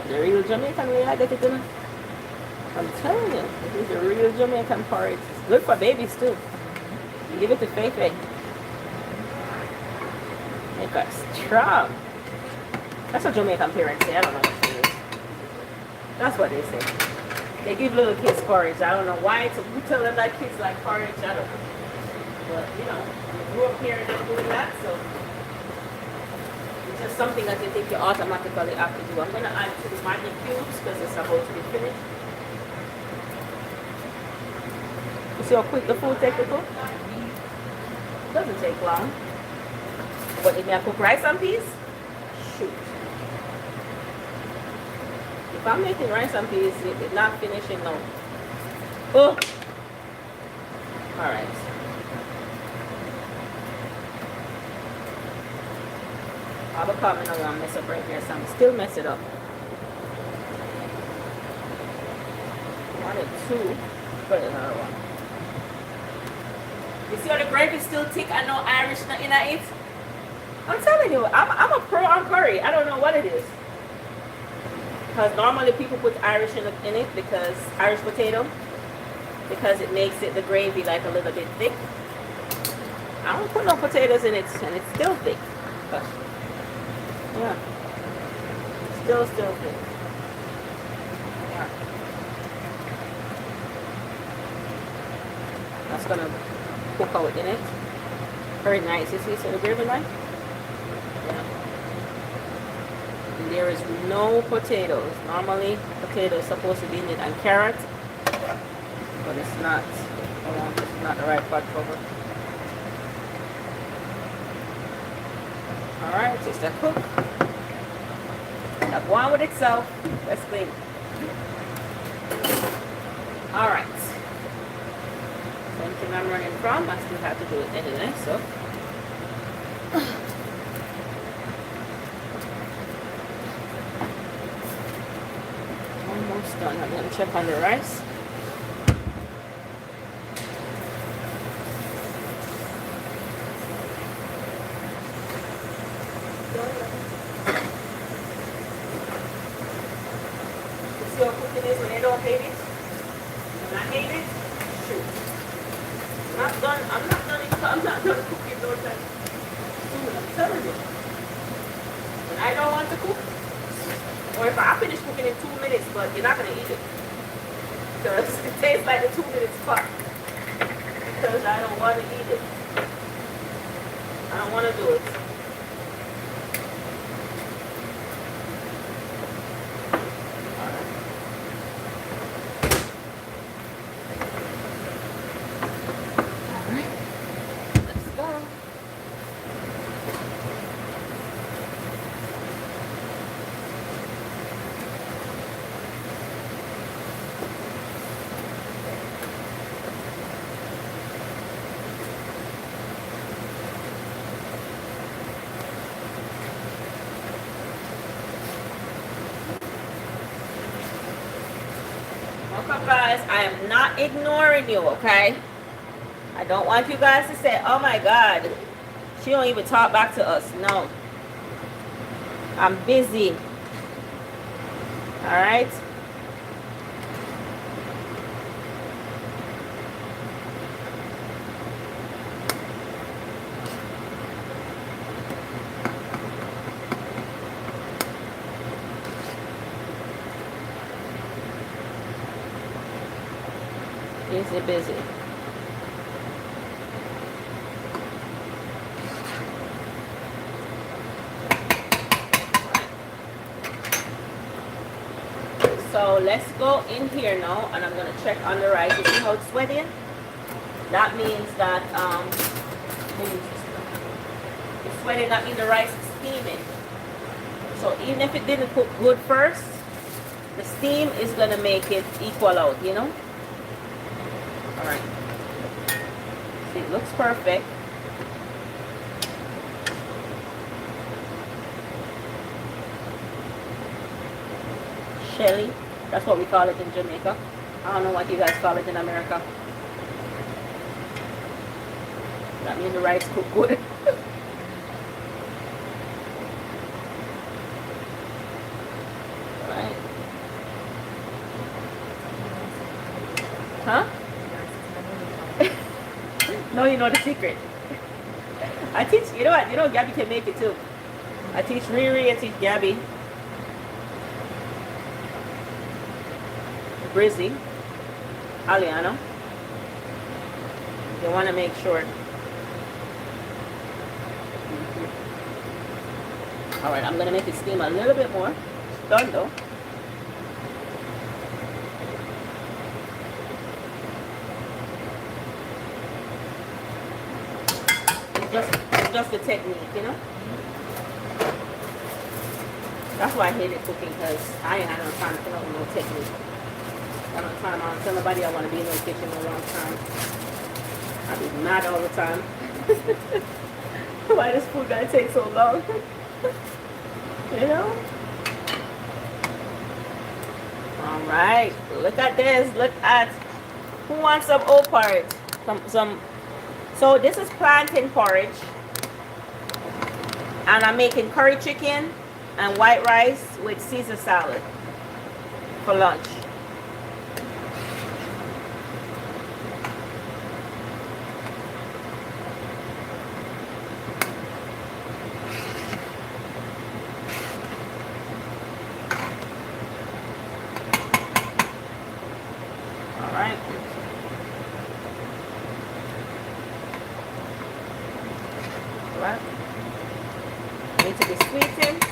The real Jamaican way I get it in. I'm telling you, this is a real Jamaican porridge. It's good for babies too. You give it to Feifei. Make us strong. That's what Jamaican parents say. I don't know what it is. That's what they say. They give little kids porridge. I don't know why. We tell them that kids like porridge. I don't know. But, you know, we grew up here and they're doing that, so it's just something that they think you automatically have to do. I'm going to add to the Maggi cubes because it's about to be finished. You see how quick the food takes to cook? It doesn't take long. But if I cook rice and peas, shoot. If I'm making rice and peas, it's not finishing now. Oh! Alright. Avocado, I'm gonna mess up right here, so I'm still mess it up. 1 and 2. Put another one. You see how the gravy is still thick and no Irish in it? I'm telling you, I'm a pro on curry. I don't know what it is. Because normally people put Irish in it because Irish potato, because it makes it the gravy like a little bit thick. I don't put no potatoes in it and it's still thick. But, yeah, still thick. Yeah, that's gonna cook out in it. Very nice. You see, so the gravy nice. Yeah. There is no potatoes. Normally potatoes supposed to be in it and carrot, but it's not. It's not the right pot cover. Alright, just a cook. Now go on with itself. Let's clean it. Alright. Same thing I'm running from, I still have to do it anyway, so almost done. I'm going to check on the rice. You see how cooking is when they don't hate it? When I hate it, shoot. I'm not done cooking no time soon, I'm telling you. When I don't want to cook, or if I finish cooking in 2 minutes, but you're not going to eat it. Because it tastes like the 2 minutes spot. Because I don't want to eat it. I don't want to do it. Welcome, guys. I am not ignoring you, okay? I don't want you guys to say, oh my God, she don't even talk back to us. No. I'm busy. Alright? Busy. So let's go in here now, and I'm gonna check on the rice. You see how it's sweating? That means that it's sweating. That means the rice is steaming. So even if it didn't cook good first, the steam is gonna make it equal out, you know. Alright. See, it looks perfect. Shelly. That's what we call it in Jamaica. I don't know what you guys call it in America. That means the rice cooked good. Alright. Huh? No, you know the secret. I teach you know what, Gabby can make it too. I teach Riri, I teach Gabby, Brizzy, Aliana. You want to make sure. All right, I'm gonna make it steam a little bit more. It's done though. It's just the technique, you know. That's why I hated cooking, because I ain't had no time to come up with no technique. I don't time. I don't tell nobody I want to be in the kitchen a long time. I be mad all the time. Why does food gotta take so long? You know? Alright, look at this. Look at, who wants some oat porridge? So this is plantain porridge. And I'm making curry chicken and white rice with Caesar salad for lunch. Need to be sweetened.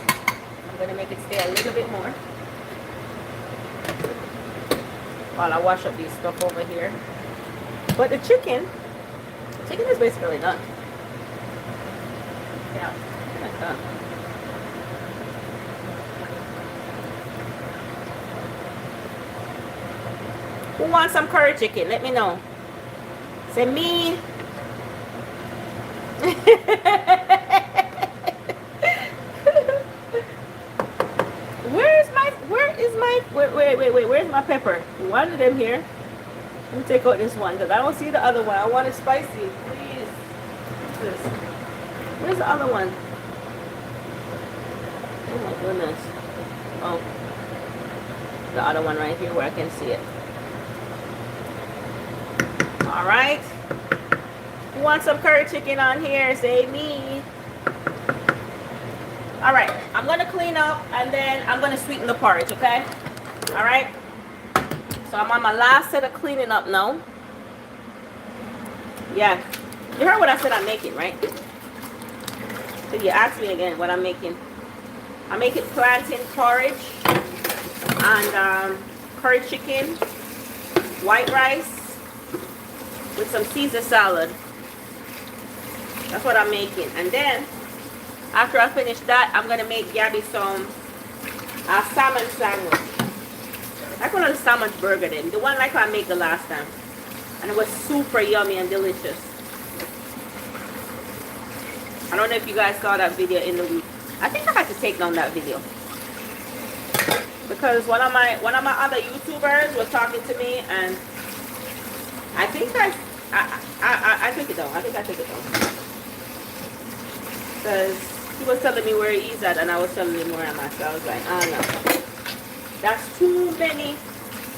I'm going to make it stay a little bit more while I wash up these stuff over here. But the chicken is basically done. Yeah, it's done. Who wants some curry chicken? Let me know. Say me. Where's my pepper? One of them here. Let me take out this one because I don't see the other one. I want it spicy. Please. This. Where's the other one? Oh my goodness. Oh. The other one right here where I can see it. Alright. Who wants some curry chicken on here? Say me. Alright. I'm going to clean up and then I'm going to sweeten the porridge, okay? Alright. So I'm on my last set of cleaning up now. Yeah. You heard what I said I'm making, right? So you asked me again what I'm making. I'm making plantain porridge and curry chicken, white rice with some Caesar salad. That's what I'm making. And then after I finish that, I'm gonna make Gabby some salmon sandwich. Like one of the salmon burger then. The one like I made the last time. And it was super yummy and delicious. I don't know if you guys saw that video in the week. I think I had to take down that video. Because one of my other YouTubers was talking to me and I think I took it down. I think I took it down. Because he was telling me where he's at and I was telling him where I'm at. So I was like, oh no. That's too many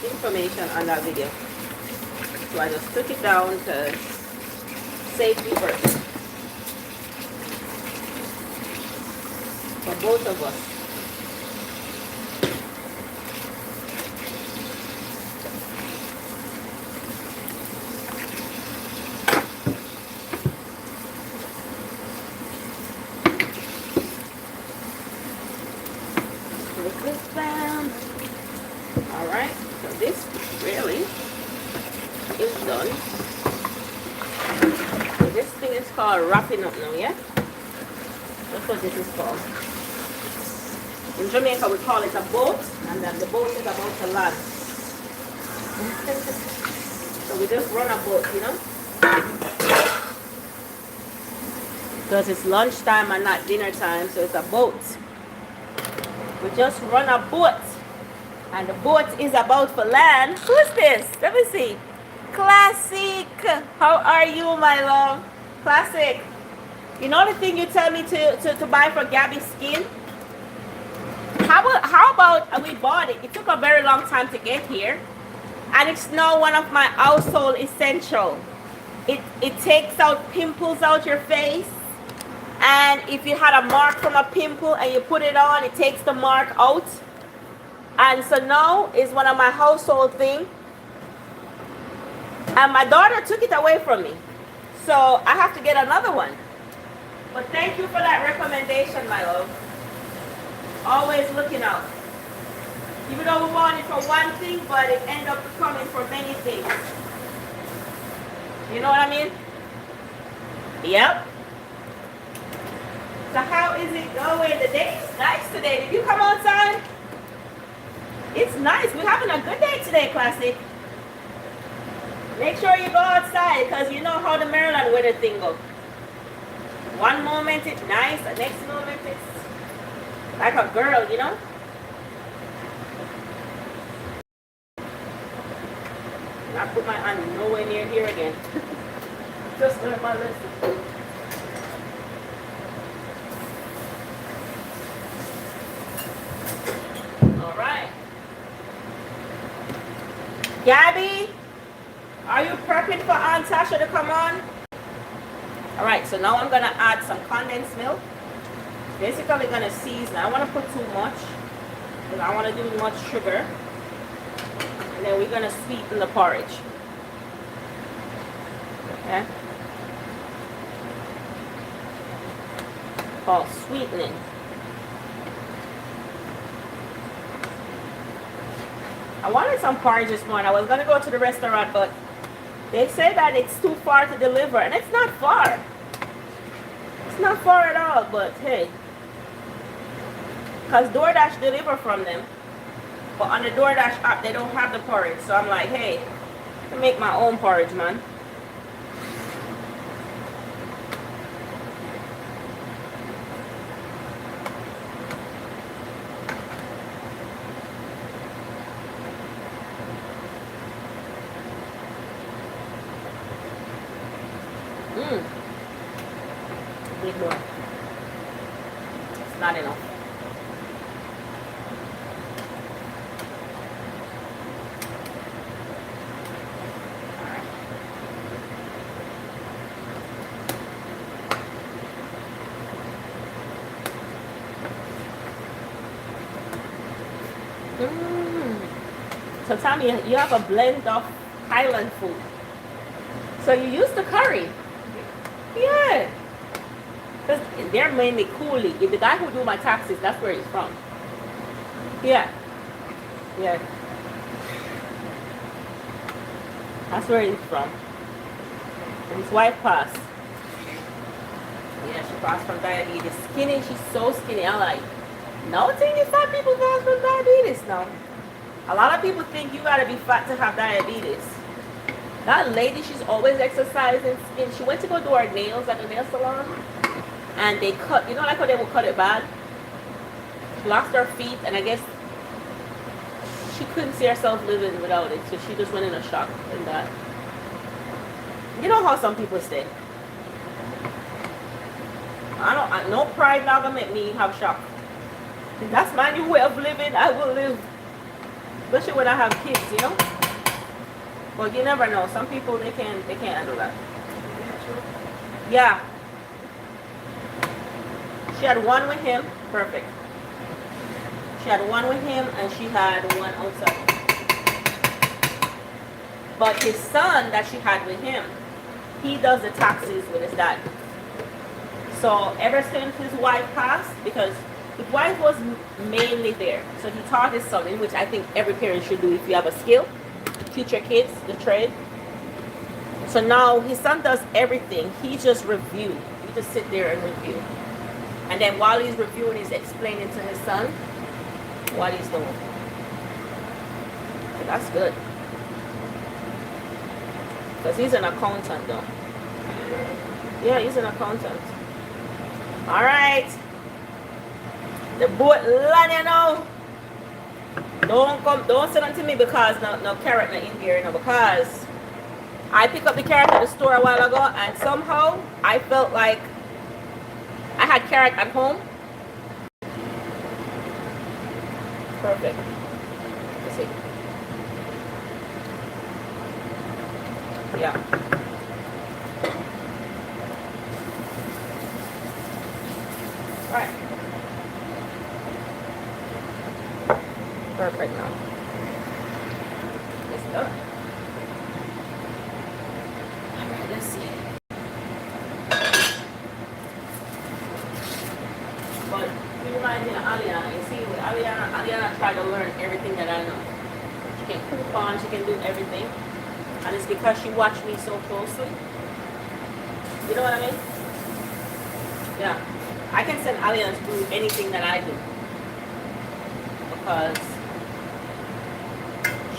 information on that video. So I just took it down to safety first. For both of us. Put this down. Alright, so this really is done. So this thing is called wrapping up now, yeah? That's what this is called. In Jamaica we call it a boat, and then the boat is about to land. So we just run a boat, you know? Because it's lunchtime and not dinner time, so it's a boat. We just run a boat. And the boat is about to land. Who's this? Let me see. Classic. How are you, my love? Classic. You know the thing you tell me to buy for Gabby's skin? How about we bought it? It took a very long time to get here. And it's now one of my household essentials. It takes out pimples out your face. And if you had a mark from a pimple and you put it on, it takes the mark out. And so now is one of my household things. And my daughter took it away from me. So I have to get another one. But thank you for that recommendation, my love. Always looking out. Even though we want it for one thing, but it ends up becoming for many things. You know what I mean? Yep. So how is it going? The day is nice today. Did you come outside? It's nice. We're having a good day today, Classic. Make sure you go outside because you know how the Maryland weather thing goes. One moment it's nice, the next moment it's like a girl, you know? And I put my hand nowhere near here again. Just learn my lesson. All right. Gabby, are you prepping for Aunt Tasha to come on? All right, so now I'm going to add some condensed milk. Basically going to season. I don't want to put too much because I want to do much sugar. And then we're going to sweeten the porridge. Okay? Called sweetening. I wanted some porridge this morning. I was going to go to the restaurant, but they say that it's too far to deliver. And it's not far. It's not far at all, but hey. Because DoorDash deliver from them. But on the DoorDash app, they don't have the porridge. So I'm like, hey, I can make my own porridge, man. Need more. It's not enough. So tell me, you have a blend of Highland food. So you use the curry. Yeah. Because they're mainly Cooley. The guy who do my taxes, that's where he's from. Yeah. Yeah. That's where he's from. And his wife passed. Yeah, she passed from diabetes. Skinny, she's so skinny. I'm like, no thing is fat people pass from diabetes now. A lot of people think you gotta be fat to have diabetes. That lady, she's always exercising. And she went to go do her nails at the nail salon. And they cut, you know like how they will cut it bad? She lost her feet and I guess she couldn't see herself living without it. So she just went in a shock in that. You know how some people stay. No pride not gonna make me have shock. If that's my new way of living, I will live. Especially when I have kids, you know? But you never know. Some people they can't handle that. Yeah. She had one with him, perfect. She had one with him and she had one outside. But his son that she had with him, he does the taxes with his dad. So ever since his wife passed, because his wife was mainly there, so he taught his son, which I think every parent should do if you have a skill. Teach your kids the trade. So now his son does everything. He just reviews. He just sit there and review. And then while he's reviewing, he's explaining to his son what he's doing. So that's good. Because he's an accountant though. Yeah, he's an accountant. All right. The boat land, you know. Don't send them to me because no carrot not in here, you know, because I picked up the carrot at the store a while ago and somehow I felt like I had carrot at home. Perfect. Let's see. Yeah. Right. Perfect now. It's done. Alright, let's see. But you remind me of Aliana. You see, with Aliana tried to learn everything that I know. She can coupon, she can do everything. And it's because she watched me so closely. You know what I mean? Yeah. I can send Aliana to do anything that I do. Because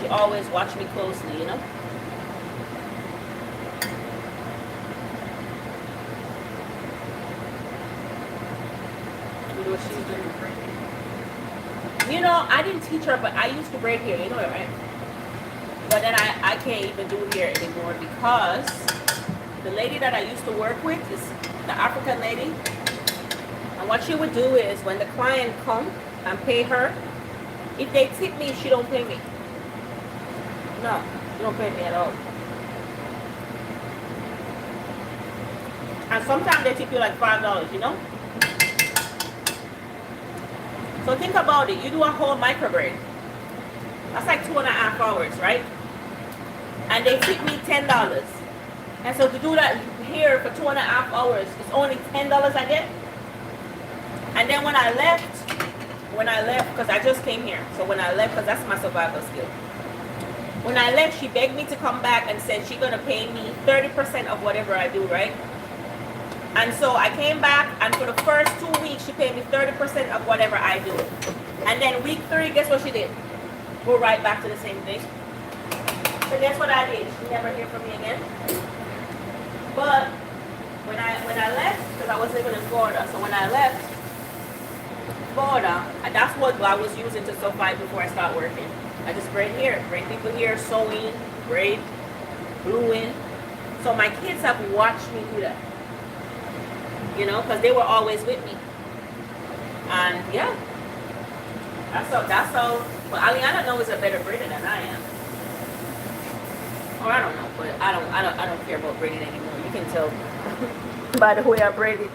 she always watched me closely, you know? You know what she's doing? You know, I didn't teach her, but I used to braid hair, you know that, right? But then I can't even do hair anymore because the lady that I used to work with is the African lady. And what she would do is when the client come and pay her, if they tip me, she don't pay me. No, she don't pay me at all. And sometimes they tip you like $5, you know? So think about it. You do a whole micro braid. That's like 2.5 hours, right? And they tip me $10. And so to do that here for 2.5 hours, it's only $10 I get. And then when I left, because I just came here. So when I left, because that's my survival skill. When I left, she begged me to come back and said she's going to pay me 30% of whatever I do, right? And so I came back, and for the first 2 weeks, she paid me 30% of whatever I do. And then week 3, guess what she did? Go right back to the same thing. So guess what I did? She never hear from me again. But when I left, because I was living in Florida, so when I left Florida, that's what I was using to sew fight before I start working. I just braid hair, braid people hair, sewing, braid, gluing. So my kids have watched me do that. You know, because they were always with me. And yeah, that's how, well, Aliana knows a better braider than I am. Or I don't know, but I don't care about braiding anymore. You can tell by the way I braid it.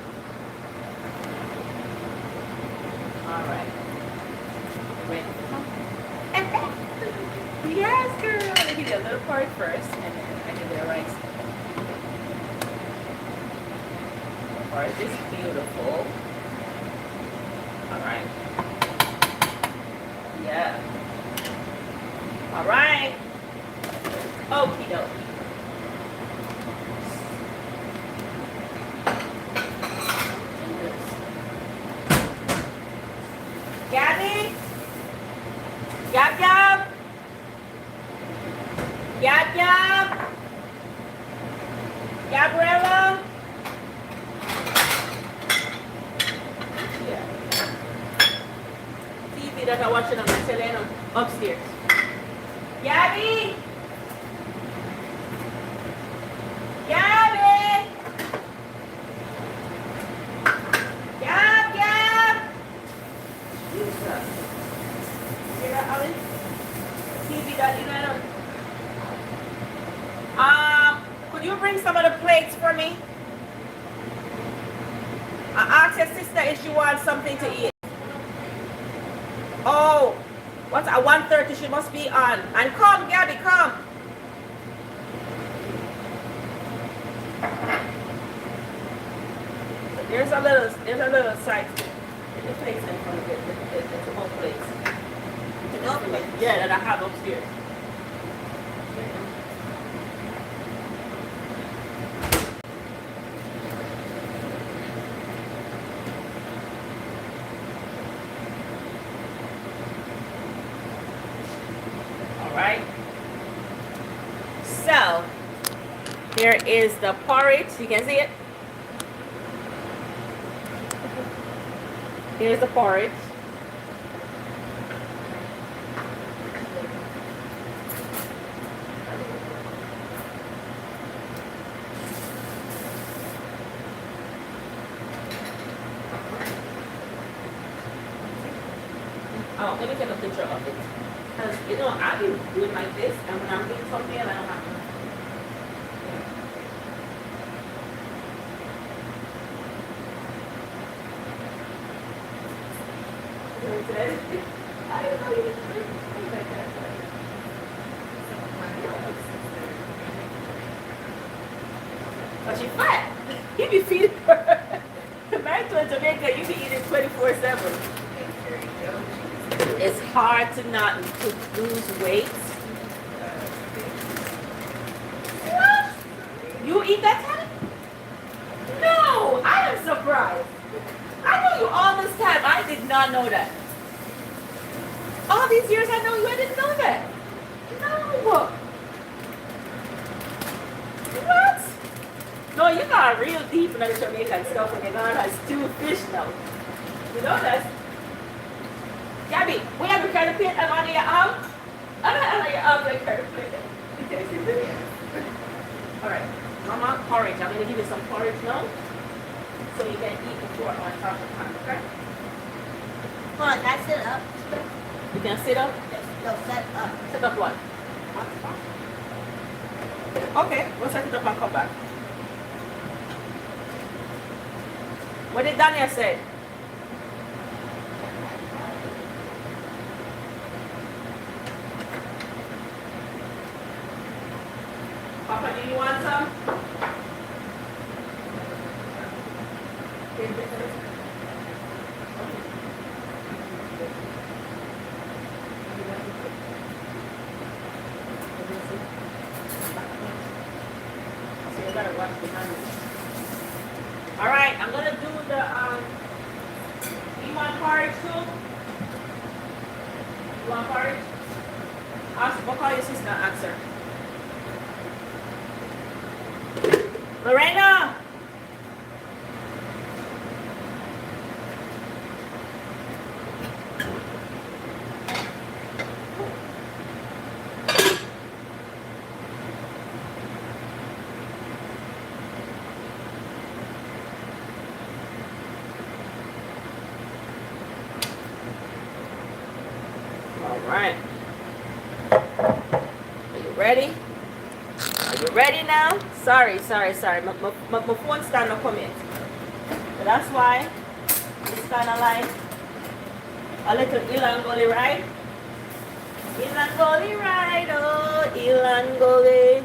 Alright. Ready? Yes, girl. Let me do a little part first, and then I do the rice. Part is beautiful. Alright. Yeah. Alright. Okie dokie. Gabby? Yap yap? Yap yap? Gabriella? Yeah. TV that I'm watching on my television upstairs. Gabby? Gabby? Gab, Gab? Jesus. Hear that, Ollie? TV that you know. Could you bring some of the plates for me? I asked your sister if she wants something to eat. Oh, what's at 1:30? She must be on. And come, Gabby, come. There's a little side. The plates in front of it. It's both plates. Yeah, that I have upstairs. Alright. So, here is the porridge. You can see it? Here's the porridge. Oh, let me take a picture of it. Because, you know, I've been doing like this, and when I'm doing something, I don't have to. I didn't know you didn't drink like that. But she fat. You be feeding her. Married to a Jamaican, you be eating 24/7. It's hard to not to lose weight. What? You eat that time? No, I am surprised. I know you all this time. I did not know that. All these years I know you, I didn't know that. No. What? No, you got real deep in the Jamaican stuff when you learn how to stew fish now. You know that? Gabby, we have to carry the plate on your arm. I don't have your arm like carry the plate. Alright, Mama, porridge. I'm going to give you some porridge now. So you can eat before on top of the pan, okay? Come on, can I sit up? You can sit up? No, set up. Set up what? Okay, we'll set it up and come back. What did Daniel say? Papa, do you want some? So you gotta watch behind me. All right, I'm gonna do the you want porridge too? You want porridge? We'll call your sister and answer. Lorena! All right. Are you ready? Are you ready now? Sorry. My phone stand not come yet. So that's why it's kind of like a little Ilangoli ride. Ilangoli ride, oh, Ilangoli.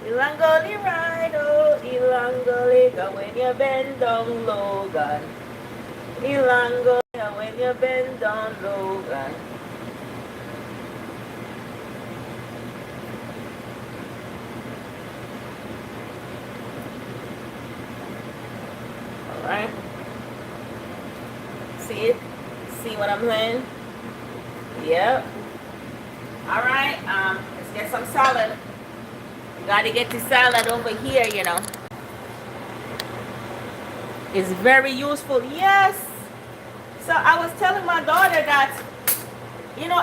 Ilangoli ride, oh, Ilangoli. Go when you bend down low, God. Ilangoli, go when you bend down low, God. Right? See it? See what I'm saying? Yep. Alright, let's get some salad. You gotta get the salad over here, you know. It's very useful. Yes. So I was telling my daughter that, you know,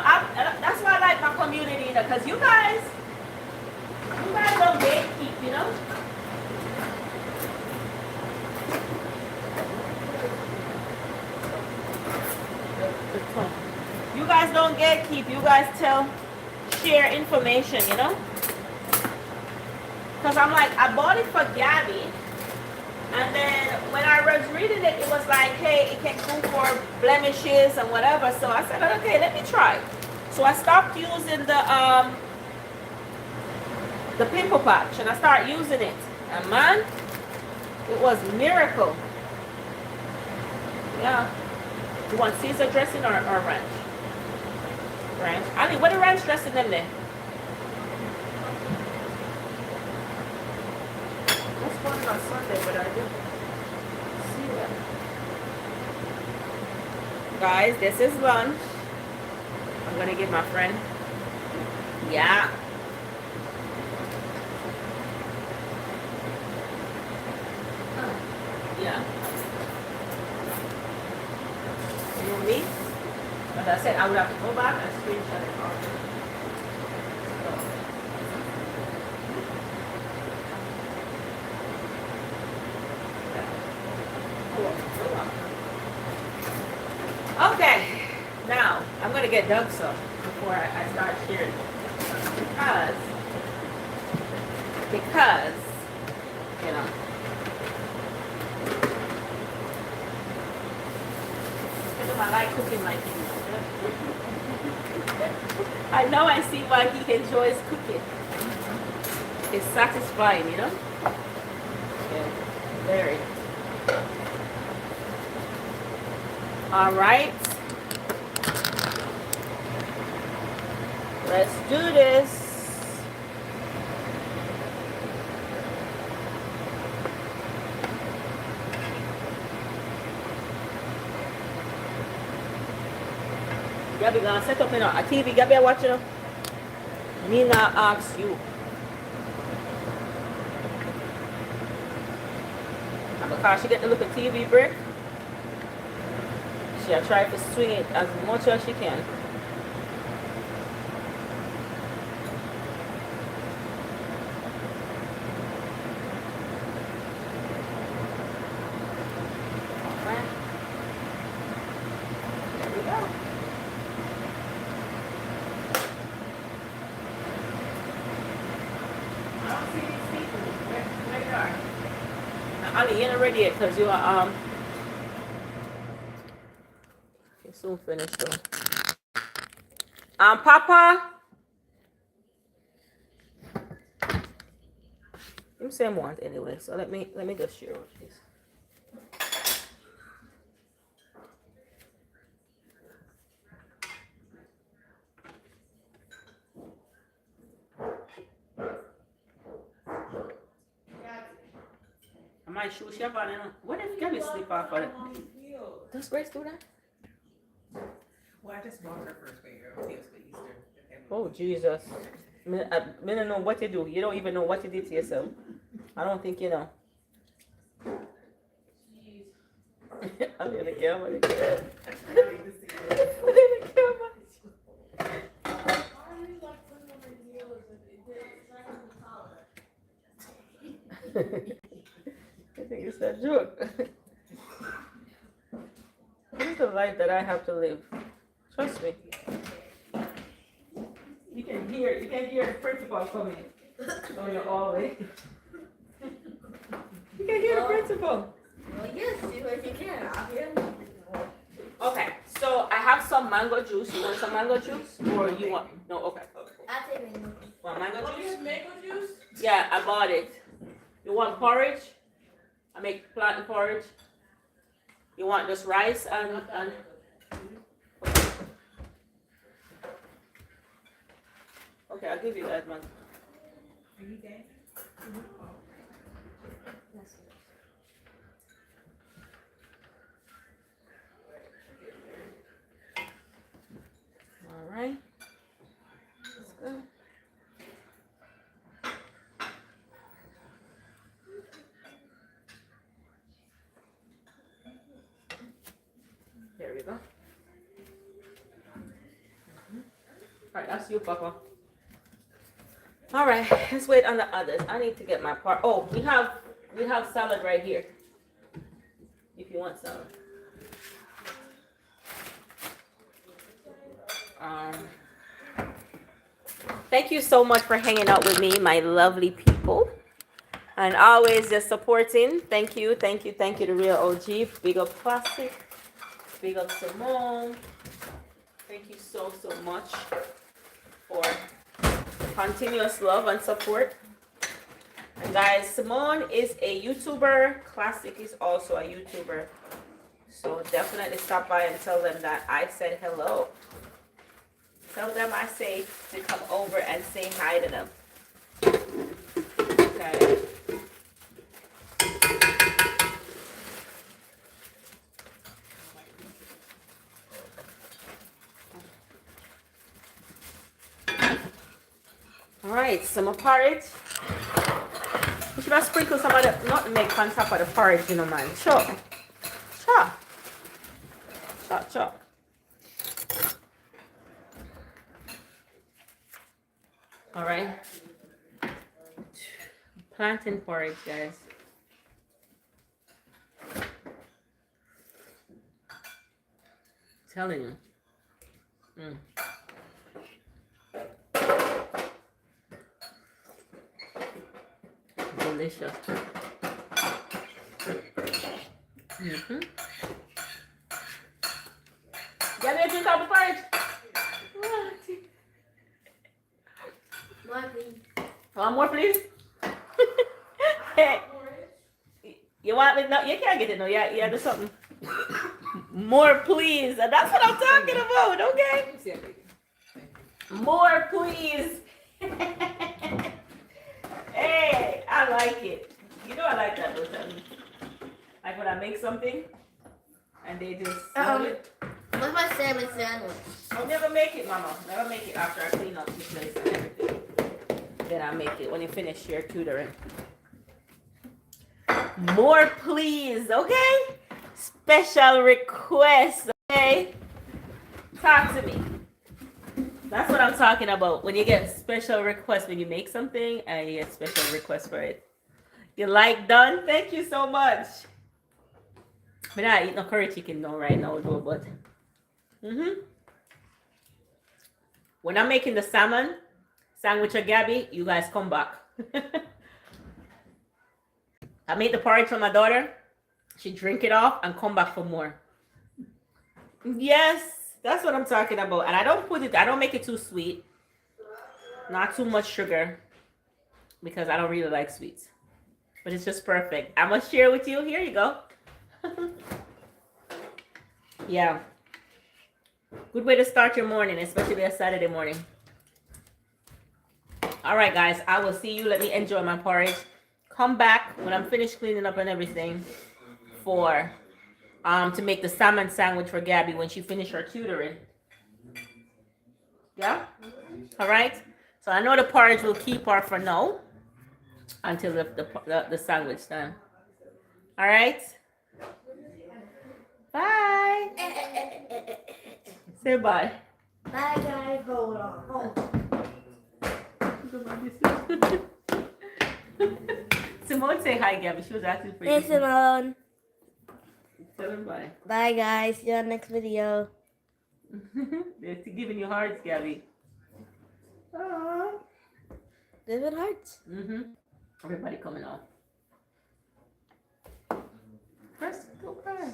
that's why I like my community, you know, because you guys don't gatekeep, you know. You guys don't gatekeep. You guys share information, you know? Because I'm like, I bought it for Gabby. And then when I was reading it, it was like, hey, it can go for blemishes and whatever. So I said, okay, let me try. So I stopped using the pimple patch and I started using it. And man, it was a miracle. Yeah. You want Caesar dressing or ranch? Ranch. I mean, what the ranch dressing in there? What's going on Sunday, but I didn't see that. Guys, this is lunch. I'm gonna give my friend. Yeah. Yeah. Me, but I said I would have to go back and screenshot it off. Okay, now I'm gonna get Doug some before I start sharing because you know. him I like cooking like him. I know I see why he enjoys cooking. It's satisfying, you know? Yeah, very. All right. Let's do this. Gabby gonna set up in a TV. Gabby, watching. Me not ask you. And because she get to look at TV break, she'll try to swing it as much as she can. Alright. There we go. I don't see these people. Where they are? Now, Ali, you're not ready yet because you are you're soon finished though. Papa. You same one anyway, so let me just share with this. I might shoot you up on it. What if Gabby sleep off on it? Does Grace do that? Well, I just bought her first pair of heels for Easter. Oh Jesus. I don't know what you do. You don't even know what you did to yourself. I don't think you know. I'm in the camera. I'm in the camera. I think it's a joke. This is the life that I have to live. Trust me. You can hear the principal coming on your hallway. You can hear the principal. Well, yes, if you can, I'll hear. Okay, so I have some mango juice. You want some mango juice? Or you want, no, okay. I'll take mango. Want mango juice? Mango juice? Yeah, I bought it. You want porridge? I make plantain porridge. You want just rice and okay, I'll give you that one. Are you there? All right. Let's go. There we go. All right, that's you, Papa. All right, let's wait on the others. I need to get my part. Oh, we have salad right here. If you want salad. Thank you so much for hanging out with me, my lovely people, and always just supporting. Thank you, thank you, thank you, the real OG. Big up Classic. Big up Simone. Thank you so much for continuous love and support. And guys, Simone is a YouTuber. Classic is also a YouTuber. So definitely stop by and tell them that I said hello. Tell them I say to come over and say hi to them. Okay. All right, some more porridge. You should have sprinkle some of the nutmeg on top of the porridge, you know, man. Chop. Chop. Chop, chop. All right. Plantain porridge, guys. Telling you. Delicious. Gabby, you drink out the porridge? More, please. One more, please. Hey, you want me? No, you can't get it. No, yeah, do something. More, please. And that's what I'm talking about. Okay. Let me see, baby. More, please. Hey, I like it. You know I like that, don't you? Like when I make something and they just love it. What's my salmon sandwich? I'll never make it, Mama. Never make it after I clean up the place and everything. Then I make it when you finish your tutoring. More, please, okay? Special requests, okay? Talk to me. That's what I'm talking about. When you get special requests, when you make something and you get special requests for it. You like done? Thank you so much. But I eat no curry chicken no right now though, but when I'm making the salmon sandwich with Gabby, you guys come back. I made the porridge for my daughter. She drink it off and come back for more. Yes, that's what I'm talking about. And I don't make it too sweet. Not too much sugar. Because I don't really like sweets. But it's just perfect. I'm going to share with you. Here you go. Yeah. Good way to start your morning, especially a Saturday morning. All right, guys. I will see you. Let me enjoy my porridge. Come back when I'm finished cleaning up and everything for to make the salmon sandwich for Gabby when she finishes her tutoring. Yeah? All right. So I know the porridge will keep her for now until the sandwich time. All right. Bye. Say bye. Bye, guys. Hold on. Simone, say hi, Gabby. She was asking for you. Hey, Simone. Tell her bye. Bye, guys. See you on the next video. They're giving you hearts, Gabby. Aww. David Hearts. Everybody coming on. First, go cry.